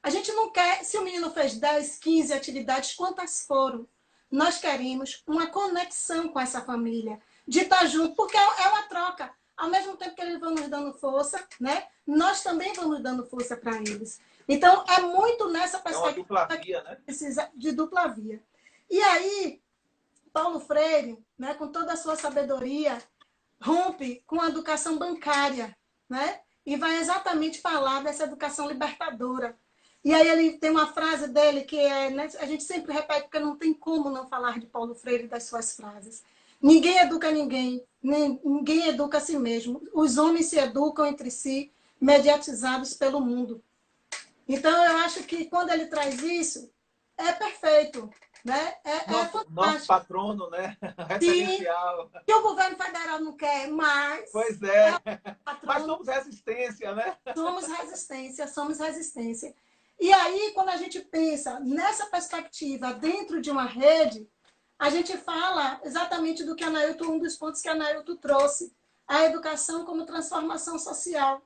Speaker 3: A gente não quer, se o menino fez 10, 15 atividades, quantas foram? Nós queremos uma conexão com essa família, de estar junto, porque é uma troca. Ao mesmo tempo que eles vão nos dando força, né? Nós também vamos dando força para eles. Então, é muito nessa perspectiva.
Speaker 1: É uma dupla via, né?
Speaker 3: Precisa de dupla via. E aí, Paulo Freire, né, com toda a sua sabedoria, rompe com a educação bancária, né? E vai exatamente falar dessa educação libertadora. E aí ele tem uma frase dele que é, né, a gente sempre repete, porque não tem como não falar de Paulo Freire e das suas frases. Ninguém educa ninguém, ninguém educa a si mesmo. Os homens se educam entre si, mediatizados pelo mundo. Então, eu acho que quando ele traz isso, é perfeito. Né?
Speaker 1: Nosso patrono, né? Referencial.
Speaker 3: Sim, que o governo federal não quer, mas...
Speaker 1: Pois é. Mas somos resistência, né?
Speaker 3: Somos resistência. E aí, quando a gente pensa nessa perspectiva dentro de uma rede, a gente fala exatamente do que a Nailton, um dos pontos que a Nailton trouxe, a educação como transformação social.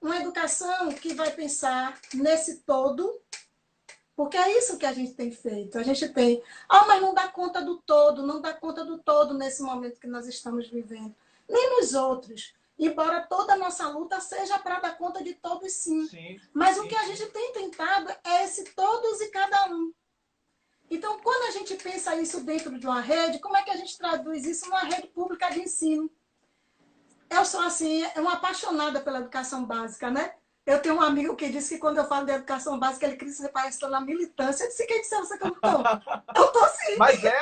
Speaker 3: Uma educação que vai pensar nesse todo, porque é isso que a gente tem feito. A gente tem, mas não dá conta do todo, não dá conta do todo nesse momento que nós estamos vivendo. Nem nos outros. Embora toda a nossa luta seja para dar conta de todos, sim. Mas o que a gente tem tentado é esse todos e cada um. Então, quando a gente pensa isso dentro de uma rede, como é que a gente traduz isso numa rede pública de ensino? Eu sou, assim, uma apaixonada pela educação básica, né? Eu tenho um amigo que disse que quando eu falo de educação básica, ele queria que parece que estou na militância. Eu disse, quem disse você que eu não estou? Eu estou sim.
Speaker 1: Mas né?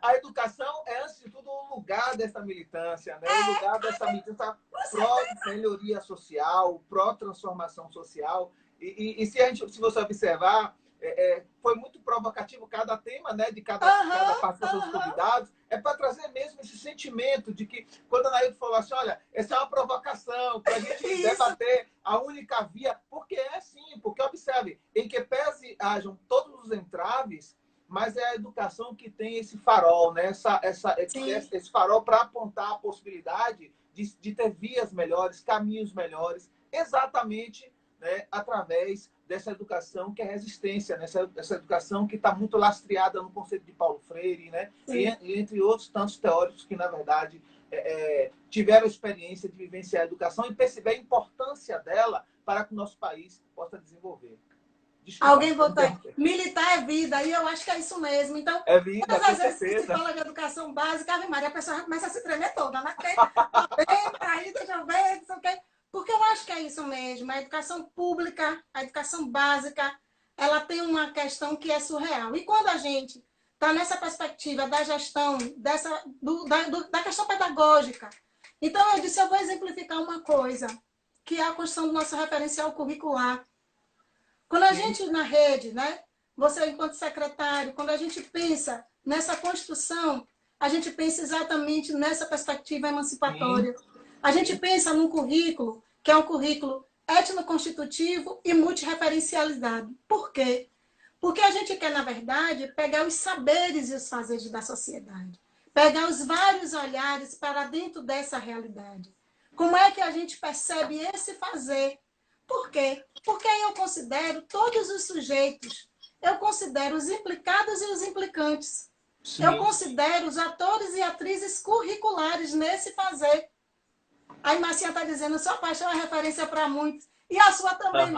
Speaker 1: A educação é, antes de tudo, um lugar dessa militância, né? Um lugar dessa militância pró-melhoria social, pró-transformação social. E se você observar, foi muito provocativo cada tema, né? De cada participação dos convidados. É para trazer mesmo esse sentimento de que, quando a Nailton falou assim, olha, essa é uma provocação para a gente debater a única via, porque é sim, porque observe, em que pese hajam todos os entraves, mas é a educação que tem esse farol, né? Esse farol para apontar a possibilidade de ter vias melhores, caminhos melhores, exatamente, né, através dessa educação que é resistência, né? Essa educação que está muito lastreada no conceito de Paulo Freire, né? E entre outros tantos teóricos que, na verdade, tiveram a experiência de vivenciar a educação e perceber a importância dela para que o nosso país possa desenvolver.
Speaker 3: Desculpa, alguém botou aí, militar é vida, e eu acho que é isso mesmo. Então,
Speaker 1: é vida,
Speaker 3: todas as vezes que se fala de educação básica, Ave Maria, a pessoa já começa a se tremer toda, né? Aí, deixa eu ver, não sei o quê. Porque eu acho que é isso mesmo. A educação pública, a educação básica, ela tem uma questão que é surreal. E quando a gente está nessa perspectiva da gestão, da questão pedagógica, então eu disse, eu vou exemplificar uma coisa, que é a construção do nosso referencial curricular. Quando a gente, na rede, né, você enquanto secretário, quando a gente pensa nessa construção, a gente pensa exatamente nessa perspectiva emancipatória. A gente pensa num currículo, que é um currículo etnoconstitutivo e multirreferencializado. Por quê? Porque a gente quer, na verdade, pegar os saberes e os fazeres da sociedade. Pegar os vários olhares para dentro dessa realidade. Como é que a gente percebe esse fazer? Por quê? Porque aí eu considero todos os sujeitos. Eu considero os implicados e os implicantes. Sim. Eu considero os atores e atrizes curriculares nesse fazer. Aí Marcinha está dizendo, sua paixão é referência para muitos. E a sua também,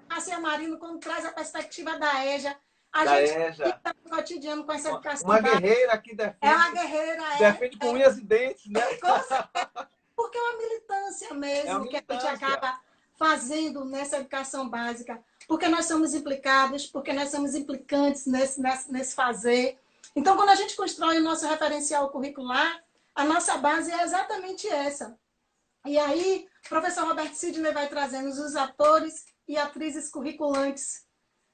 Speaker 3: Marcinha Marino, quando traz a perspectiva da EJA. A gente fica no cotidiano com essa educação.
Speaker 1: Uma guerreira que defende.
Speaker 3: É uma guerreira.
Speaker 1: Defende com unhas e dentes, né?
Speaker 3: Porque é uma militância mesmo que a gente acaba fazendo nessa educação básica, porque nós somos implicados, porque nós somos implicantes nesse fazer. Então, quando a gente constrói o nosso referencial curricular, a nossa base é exatamente essa. E aí, o professor Roberto Sidney vai trazendo os atores e atrizes curriculantes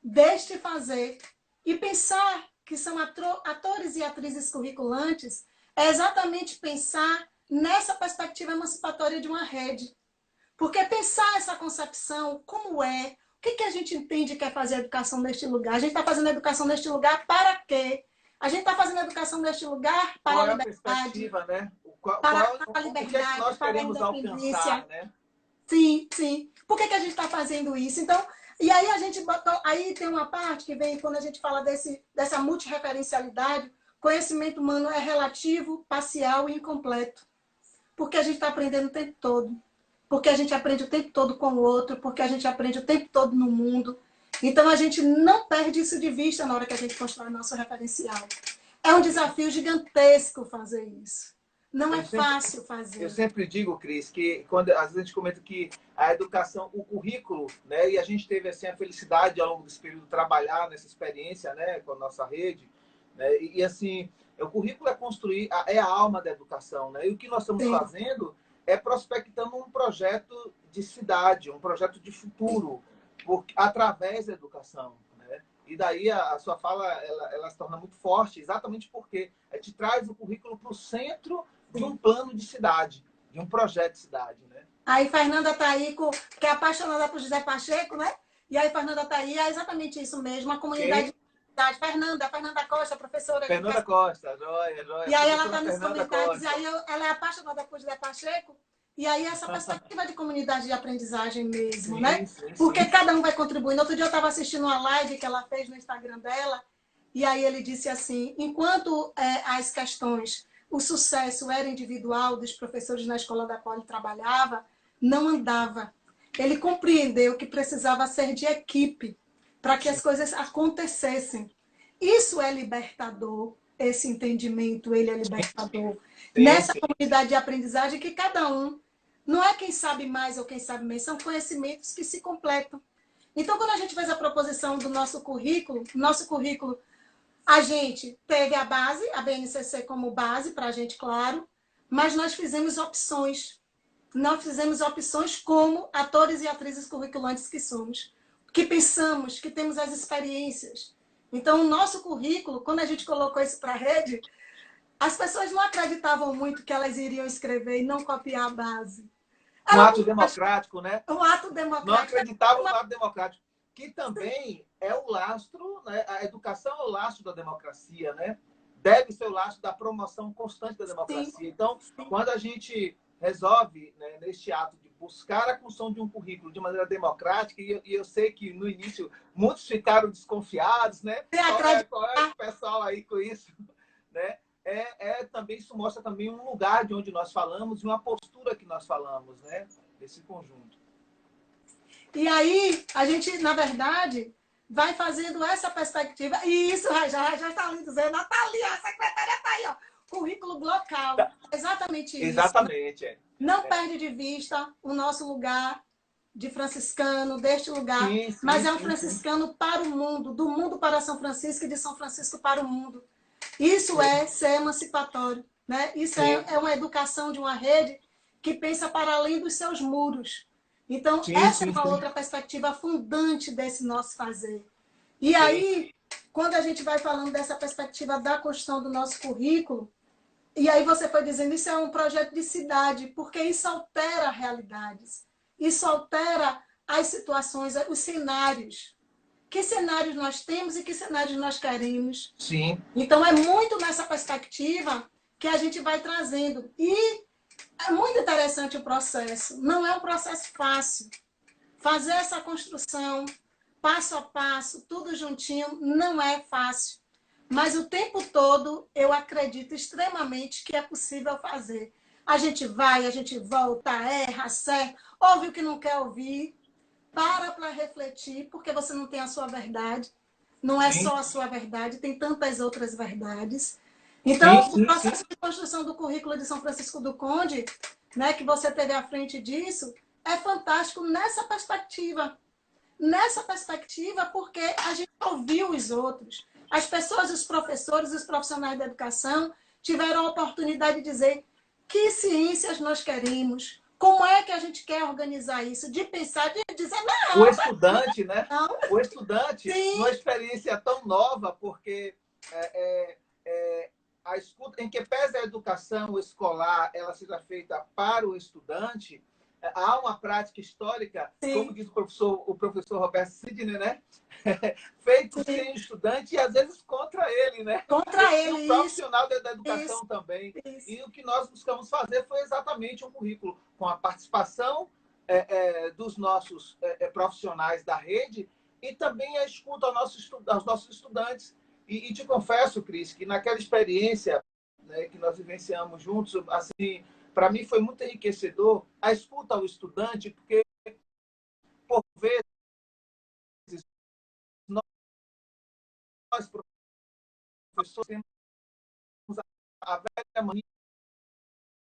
Speaker 3: deste fazer. E pensar que são atores e atrizes curriculantes é exatamente pensar nessa perspectiva emancipatória de uma rede. Porque pensar essa concepção, como é, o que a gente entende que é fazer educação neste lugar? A gente está fazendo educação neste lugar para quê? A gente está fazendo educação neste lugar para a liberdade.
Speaker 1: Né?
Speaker 3: Para a liberdade,
Speaker 1: o que nós queremos alcançar, né?
Speaker 3: Sim, sim. Por que a gente está fazendo isso? Então, e aí a gente botou, aí tem uma parte que vem quando a gente fala dessa multirreferencialidade, conhecimento humano é relativo, parcial e incompleto. Porque a gente está aprendendo o tempo todo. Porque a gente aprende o tempo todo com o outro, porque a gente aprende o tempo todo no mundo. Então, a gente não perde isso de vista na hora que a gente constrói o nosso referencial. É um desafio gigantesco fazer isso. Não é fácil fazer.
Speaker 1: Eu sempre digo, Cris, que quando às vezes a gente comenta que a educação, o currículo, né, e a gente teve assim, a felicidade ao longo desse período de trabalhar nessa experiência, né, com a nossa rede, né, e assim, o currículo é construir, é a alma da educação, né, e o que nós estamos fazendo é prospectando um projeto de cidade, um projeto de futuro, através da educação. Né? E daí a sua fala ela se torna muito forte, exatamente porque a gente traz o currículo para o centro de um plano de cidade, de um projeto de cidade. Né?
Speaker 3: Aí Fernanda está aí, que é apaixonada por José Pacheco, né? E aí Fernanda está aí, é exatamente isso mesmo, a comunidade... Fernanda Costa, professora.
Speaker 1: Fernanda Costa, joia.
Speaker 3: E aí ela está nos comentários, e aí ela é apaixonada por José Pacheco, e aí essa perspectiva de comunidade de aprendizagem mesmo, sim, né? Sim, porque cada um vai contribuindo. Outro dia eu estava assistindo uma live que ela fez no Instagram dela, e aí ele disse assim, enquanto as questões, o sucesso era individual dos professores na escola da qual ele trabalhava, não andava. Ele compreendeu que precisava ser de equipe, para que as coisas acontecessem. Isso é libertador, esse entendimento, ele é libertador. Sim, nessa comunidade de aprendizagem que cada um, não é quem sabe mais ou quem sabe menos, são conhecimentos que se completam. Então, quando a gente fez a proposição do nosso currículo, a gente teve a base, a BNCC como base, para a gente, claro, mas nós fizemos opções. Nós fizemos opções como atores e atrizes curriculantes que somos. Que pensamos, que temos as experiências. Então, o nosso currículo, quando a gente colocou isso para a rede, as pessoas não acreditavam muito que elas iriam escrever e não copiar a base.
Speaker 1: Um ato democrático, né?
Speaker 3: Um ato democrático.
Speaker 1: Não acreditavam no ato democrático. Que também é o lastro, né? A educação é o lastro da democracia, né? Deve ser o lastro da promoção constante da democracia. Sim. Então, quando a gente resolve, né, neste ato de buscar a construção de um currículo de maneira democrática, e eu sei que no início muitos ficaram desconfiados, né? Qual é o pessoal aí com isso? Né? também isso mostra também um lugar de onde nós falamos e uma postura que nós falamos, né? Desse conjunto.
Speaker 3: E aí, a gente, na verdade, vai fazendo essa perspectiva. E isso, já está lindo dizendo, Natalia, a secretária está aí, ó. Currículo local. Exatamente isso.
Speaker 1: Exatamente.
Speaker 3: Não perde de vista o nosso lugar de franciscano, deste lugar,
Speaker 1: sim,
Speaker 3: mas é um franciscano para o mundo, do mundo para São Francisco e de São Francisco para o mundo. Isso é ser emancipatório, né? Isso é uma educação de uma rede que pensa para além dos seus muros. Então, essa é uma outra perspectiva fundante desse nosso fazer. E aí, quando a gente vai falando dessa perspectiva da construção do nosso currículo, e aí você foi dizendo, isso é um projeto de cidade, porque isso altera realidades. Isso altera as situações, os cenários. Que cenários nós temos e que cenários nós queremos.
Speaker 1: Sim.
Speaker 3: Então, é muito nessa perspectiva que a gente vai trazendo. E é muito interessante o processo. Não é um processo fácil. Fazer essa construção, passo a passo, tudo juntinho, não é fácil. Mas o tempo todo, eu acredito extremamente que é possível fazer. A gente vai, a gente volta, erra, acerta, ouve o que não quer ouvir, para refletir, porque você não tem a sua verdade. Não é só a sua verdade, tem tantas outras verdades. Então, o processo de construção do currículo de São Francisco do Conde, né, que você teve à frente disso, é fantástico nessa perspectiva. Nessa perspectiva, porque a gente ouviu os outros. As pessoas, os professores, os profissionais da educação tiveram a oportunidade de dizer que ciências nós queremos, como é que a gente quer organizar isso, de pensar, de dizer não.
Speaker 1: O estudante, né?
Speaker 3: Não.
Speaker 1: O estudante, numa experiência tão nova, porque a escuta, em que pese a educação escolar ela seja feita para o estudante, há uma prática histórica, como diz o professor Roberto Sidney, né? Feito sem o estudante e às vezes contra ele, né?
Speaker 3: Contra ele,
Speaker 1: e o profissional da educação
Speaker 3: isso,
Speaker 1: também.
Speaker 3: Isso.
Speaker 1: E o que nós buscamos fazer foi exatamente um currículo com a participação dos nossos profissionais da rede e também a escuta aos nossos estudantes. E te confesso, Cris, que naquela experiência, né, que nós vivenciamos juntos, assim, para mim foi muito enriquecedor a escuta ao estudante, porque, por vezes, nós, professores, temos a velha mania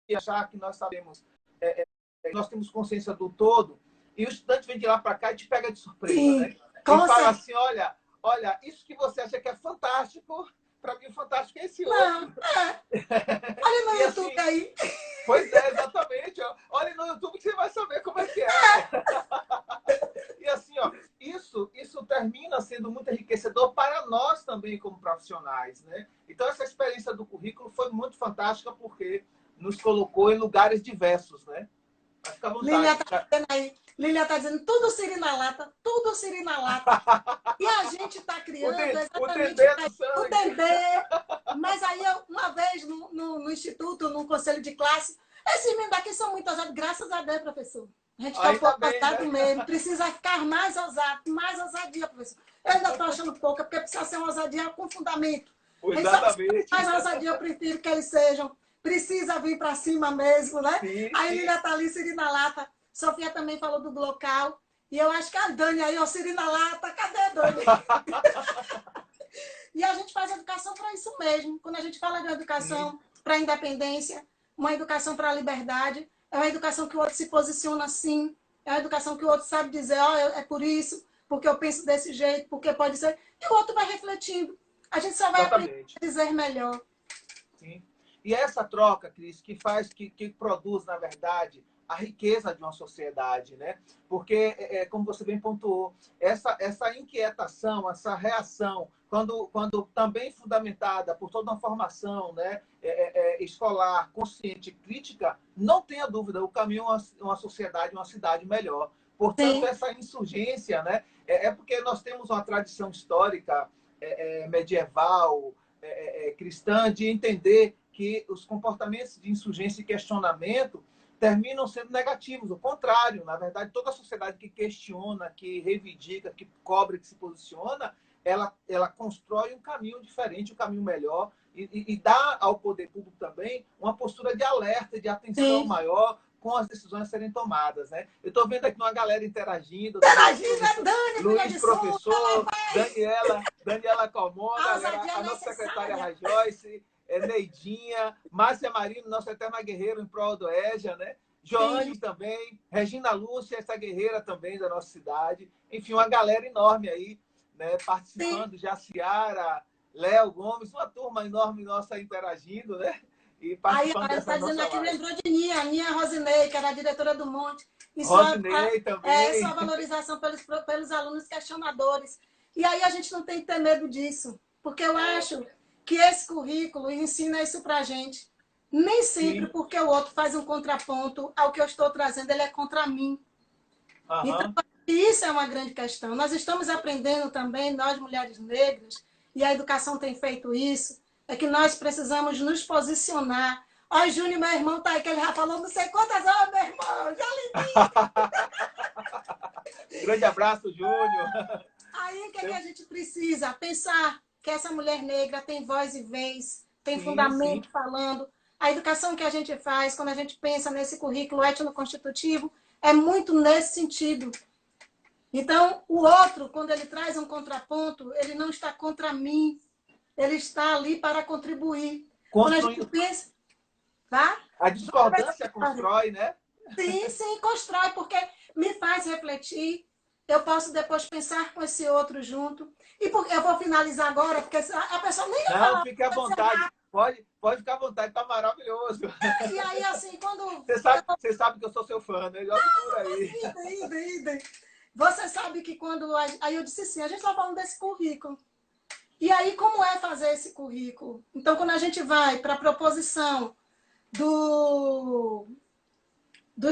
Speaker 1: de achar que nós sabemos, nós temos consciência do todo, e o estudante vem de lá para cá e te pega de surpresa, né? E fala assim, olha, isso que você acha que é fantástico, para mim o fantástico é esse outro.
Speaker 3: Não, olha no YouTube assim, aí.
Speaker 1: Pois é, exatamente. Olha no YouTube que você vai saber como é que é. E assim, ó, isso termina sendo muito enriquecedor para nós também como profissionais, né? Então essa experiência do currículo foi muito fantástica porque nos colocou em lugares diversos, né? Vai ficar à vontade.
Speaker 3: Lília está dizendo aí, Lília está dizendo tudo siri na lata, tudo siri na lata. E a gente está criando exatamente o Dendê. Mas aí, uma vez no Instituto, no conselho de classe, esses meninos daqui são muito ousados. Graças a Deus, professor. A gente está um pouco ousado mesmo. Precisa ficar mais ousado, mais ousadia, professor. Eu ainda estou achando pouca, porque precisa ser uma ousadia com fundamento.
Speaker 1: Exatamente.
Speaker 3: Mais ousadia, eu prefiro que eles sejam. Precisa vir para cima mesmo, né? Aí Lília está ali, siri na lata. Sofia também falou do local. E eu acho que a Dani aí, ó, siri na lata. Cadê a Dani? E a gente faz educação para isso mesmo. Quando a gente fala de educação para a independência, uma educação para a liberdade, é uma educação que o outro se posiciona assim, é uma educação que o outro sabe dizer, ó, é por isso, porque eu penso desse jeito, porque pode ser. E o outro vai refletindo. A gente só vai aprender a dizer melhor.
Speaker 1: Sim. E essa troca, Cris, que faz, que produz, na verdade, a riqueza de uma sociedade, né? Porque, como você bem pontuou, essa inquietação, essa reação, quando também fundamentada por toda uma formação, né, escolar, consciente, crítica, não tenha dúvida, o caminho é uma sociedade, uma cidade melhor. Portanto, essa insurgência, né, porque nós temos uma tradição histórica medieval, cristã, de entender que os comportamentos de insurgência e questionamento terminam sendo negativos. O contrário, na verdade, toda a sociedade que questiona, que reivindica, que cobra, que se posiciona, ela constrói um caminho diferente, um caminho melhor, e dar ao poder público também uma postura de alerta, de atenção
Speaker 3: Sim.
Speaker 1: maior com as decisões a serem tomadas, né? Eu estou vendo aqui uma galera interagindo.
Speaker 3: Interagindo, é Dani,
Speaker 1: Luiz, professor,
Speaker 3: ela
Speaker 1: Daniela Calmon,
Speaker 3: a
Speaker 1: galera,
Speaker 3: ousadia
Speaker 1: a nossa secretária
Speaker 3: necessária.
Speaker 1: Rajoyce, Neidinha, Márcia Marino, nossa eterna guerreira em prol do EJA, né? Joane
Speaker 3: Sim.
Speaker 1: também, Regina Lúcia, essa guerreira também da nossa cidade. Enfim, uma galera enorme aí, né, participando,
Speaker 3: Sim.
Speaker 1: Jaciara, Léo Gomes, uma turma enorme nossa interagindo, né? E
Speaker 3: Aí
Speaker 1: participando
Speaker 3: ela
Speaker 1: dessa
Speaker 3: está dizendo
Speaker 1: nossa
Speaker 3: aqui,
Speaker 1: live.
Speaker 3: lembrou de Nia Rosinei, que era a diretora do Monte, e
Speaker 1: Rosinei também.
Speaker 3: sua valorização pelos alunos questionadores. E aí a gente não tem que ter medo disso, porque eu acho que esse currículo ensina isso para a gente. Nem sempre
Speaker 1: Sim.
Speaker 3: porque o outro faz um contraponto ao que eu estou trazendo, ele é contra mim. Então, isso é uma grande questão. Nós estamos aprendendo também, nós mulheres negras, e a educação tem feito isso, é que nós precisamos nos posicionar. Ó, Júnior, meu irmão, tá aí, que ele já falou não sei quantas horas, meu irmão, já lhe vi.
Speaker 1: Grande abraço, Júnior.
Speaker 3: Aí, o que, é que a gente precisa? Pensar que essa mulher negra tem voz e vez, tem fundamento falando. A educação que a gente faz, quando a gente pensa nesse currículo étnico-constitutivo, é muito nesse sentido. Então, o outro, quando ele traz um contraponto, ele não está contra mim, ele está ali para contribuir. Quando a gente pensa, tá?
Speaker 1: A discordância constrói, né?
Speaker 3: Sim, sim, constrói, porque me faz refletir. Eu posso depois pensar com esse outro junto. E eu vou finalizar agora, porque a pessoa nem vai falar.
Speaker 1: Não, fique à vontade. Pode ficar à vontade, tá maravilhoso.
Speaker 3: E aí, assim, quando...
Speaker 1: Você sabe que eu sou seu fã, né? Joga por aí.
Speaker 3: Idem. Você sabe que quando... Aí eu disse assim, a gente está falando desse currículo. E aí, como é fazer esse currículo? Então, quando a gente vai para a proposição dos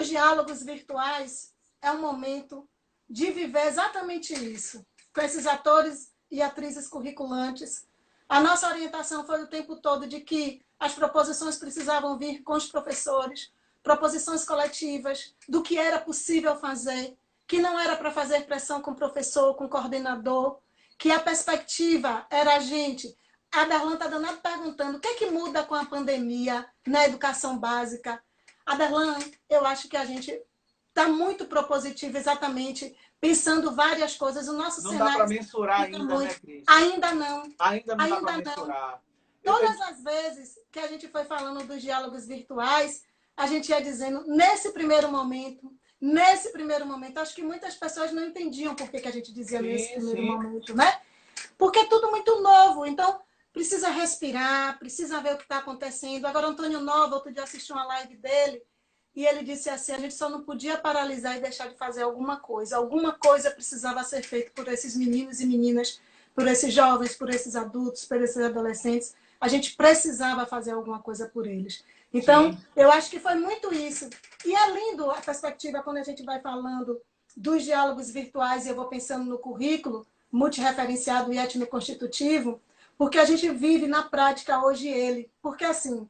Speaker 3: diálogos virtuais, é um momento de viver exatamente isso, com esses atores e atrizes curriculantes. A nossa orientação foi o tempo todo de que as proposições precisavam vir com os professores, proposições coletivas, do que era possível fazer, que não era para fazer pressão com o professor, com o coordenador, que a perspectiva era a gente. A Darlan está danado perguntando o que é que muda com a pandemia na educação básica. A Darlan, eu acho que a gente está muito propositivo, exatamente, pensando várias coisas. O nosso
Speaker 1: não
Speaker 3: cenário...
Speaker 1: dá para mensurar ainda, né, Cris?
Speaker 3: Ainda não.
Speaker 1: Ainda não dá para mensurar.
Speaker 3: Todas as vezes que a gente foi falando dos diálogos virtuais, a gente ia dizendo, nesse primeiro momento, acho que muitas pessoas não entendiam por que a gente dizia nesse primeiro momento, né? Porque é tudo muito novo, então precisa respirar, precisa ver o que está acontecendo. Agora, Antônio Nova, outro dia assisti uma live dele, e ele disse assim, a gente só não podia paralisar e deixar de fazer alguma coisa precisava ser feita por esses meninos e meninas, por esses jovens, por esses adultos, por esses adolescentes. A gente precisava fazer alguma coisa por eles. Então, eu acho que foi muito isso. E é lindo a perspectiva quando a gente vai falando dos diálogos virtuais, e eu vou pensando no currículo multireferenciado e étnico-constitutivo, porque a gente vive na prática hoje ele. Porque, assim,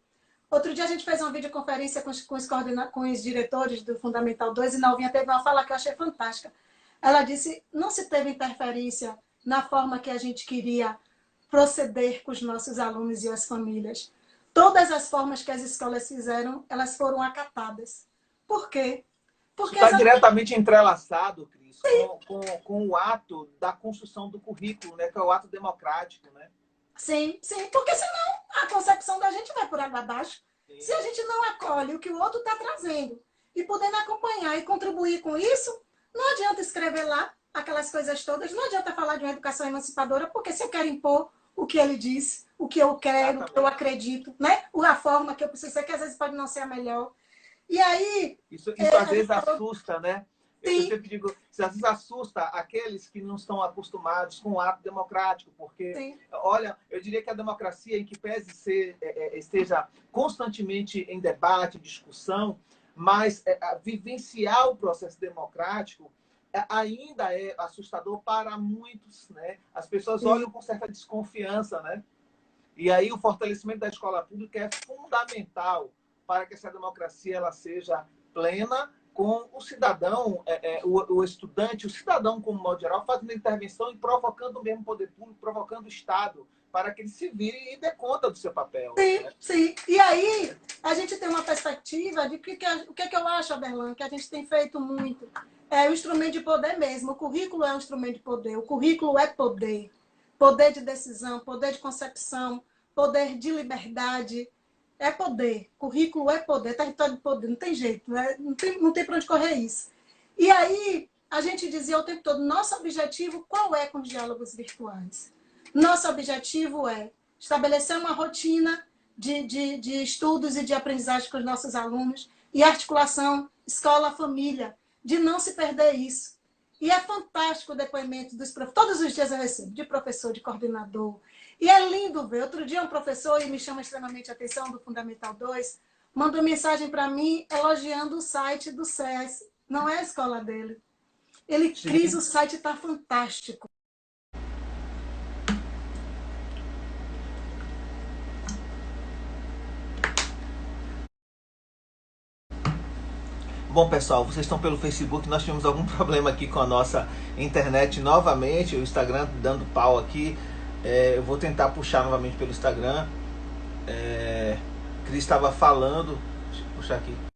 Speaker 3: outro dia a gente fez uma videoconferência com os diretores do Fundamental 2 e Nalvinha teve uma fala que eu achei fantástica. Ela disse, não se teve interferência na forma que a gente queria proceder com os nossos alunos e as famílias. Todas as formas que as escolas fizeram, elas foram acatadas. Por quê?
Speaker 1: Porque está diretamente entrelaçado, Cris, com o ato da construção do currículo, né, que é o ato democrático, né?
Speaker 3: Sim, porque senão a concepção da gente vai por água abaixo. Sim. Se a gente não acolhe o que o outro está trazendo e podendo acompanhar e contribuir com isso, não adianta escrever lá aquelas coisas todas, não adianta falar de uma educação emancipadora, porque se eu quero impor o que ele diz, o que eu quero, o que eu acredito, né? A forma que eu preciso ser, que às vezes pode não ser a melhor. E aí...
Speaker 1: Isso às vezes assusta, né? Eu sempre digo, às vezes assusta aqueles que não estão acostumados com o ato democrático, porque, olha, eu diria que a democracia, em que pese esteja constantemente em debate, discussão, mas vivenciar o processo democrático ainda é assustador para muitos, né? As pessoas olham com certa desconfiança, né? E aí o fortalecimento da escola pública é fundamental para que essa democracia ela seja plena, com o cidadão, o estudante, o cidadão como modo geral, fazendo intervenção e provocando o mesmo poder público, provocando o Estado, para que ele se vire e dê conta do seu papel.
Speaker 3: Sim,
Speaker 1: Né?
Speaker 3: sim. E aí, a gente tem uma perspectiva de o que eu acho, Aberlan, que a gente tem feito muito. É o instrumento de poder mesmo. O currículo é um instrumento de poder. O currículo é poder. Poder de decisão, poder de concepção, poder de liberdade. É poder. Currículo é poder. Território de poder. Não tem jeito. Né? Não tem para onde correr isso. E aí, a gente dizia o tempo todo, nosso objetivo qual é com os diálogos virtuais? Nosso objetivo é estabelecer uma rotina de estudos e de aprendizagem com os nossos alunos e articulação escola-família, de não se perder isso. E é fantástico o depoimento dos professores. Todos os dias eu recebo, de professor, de coordenador. E é lindo ver. Outro dia um professor, e me chama extremamente a atenção, do Fundamental 2, mandou mensagem para mim elogiando o site do SES. Não é a escola dele. Ele, Cris, o site está fantástico.
Speaker 1: Bom, pessoal, vocês estão pelo Facebook, nós tivemos algum problema aqui com a nossa internet novamente, o Instagram dando pau aqui. Eu vou tentar puxar novamente pelo Instagram. Cris estava falando, deixa eu puxar aqui.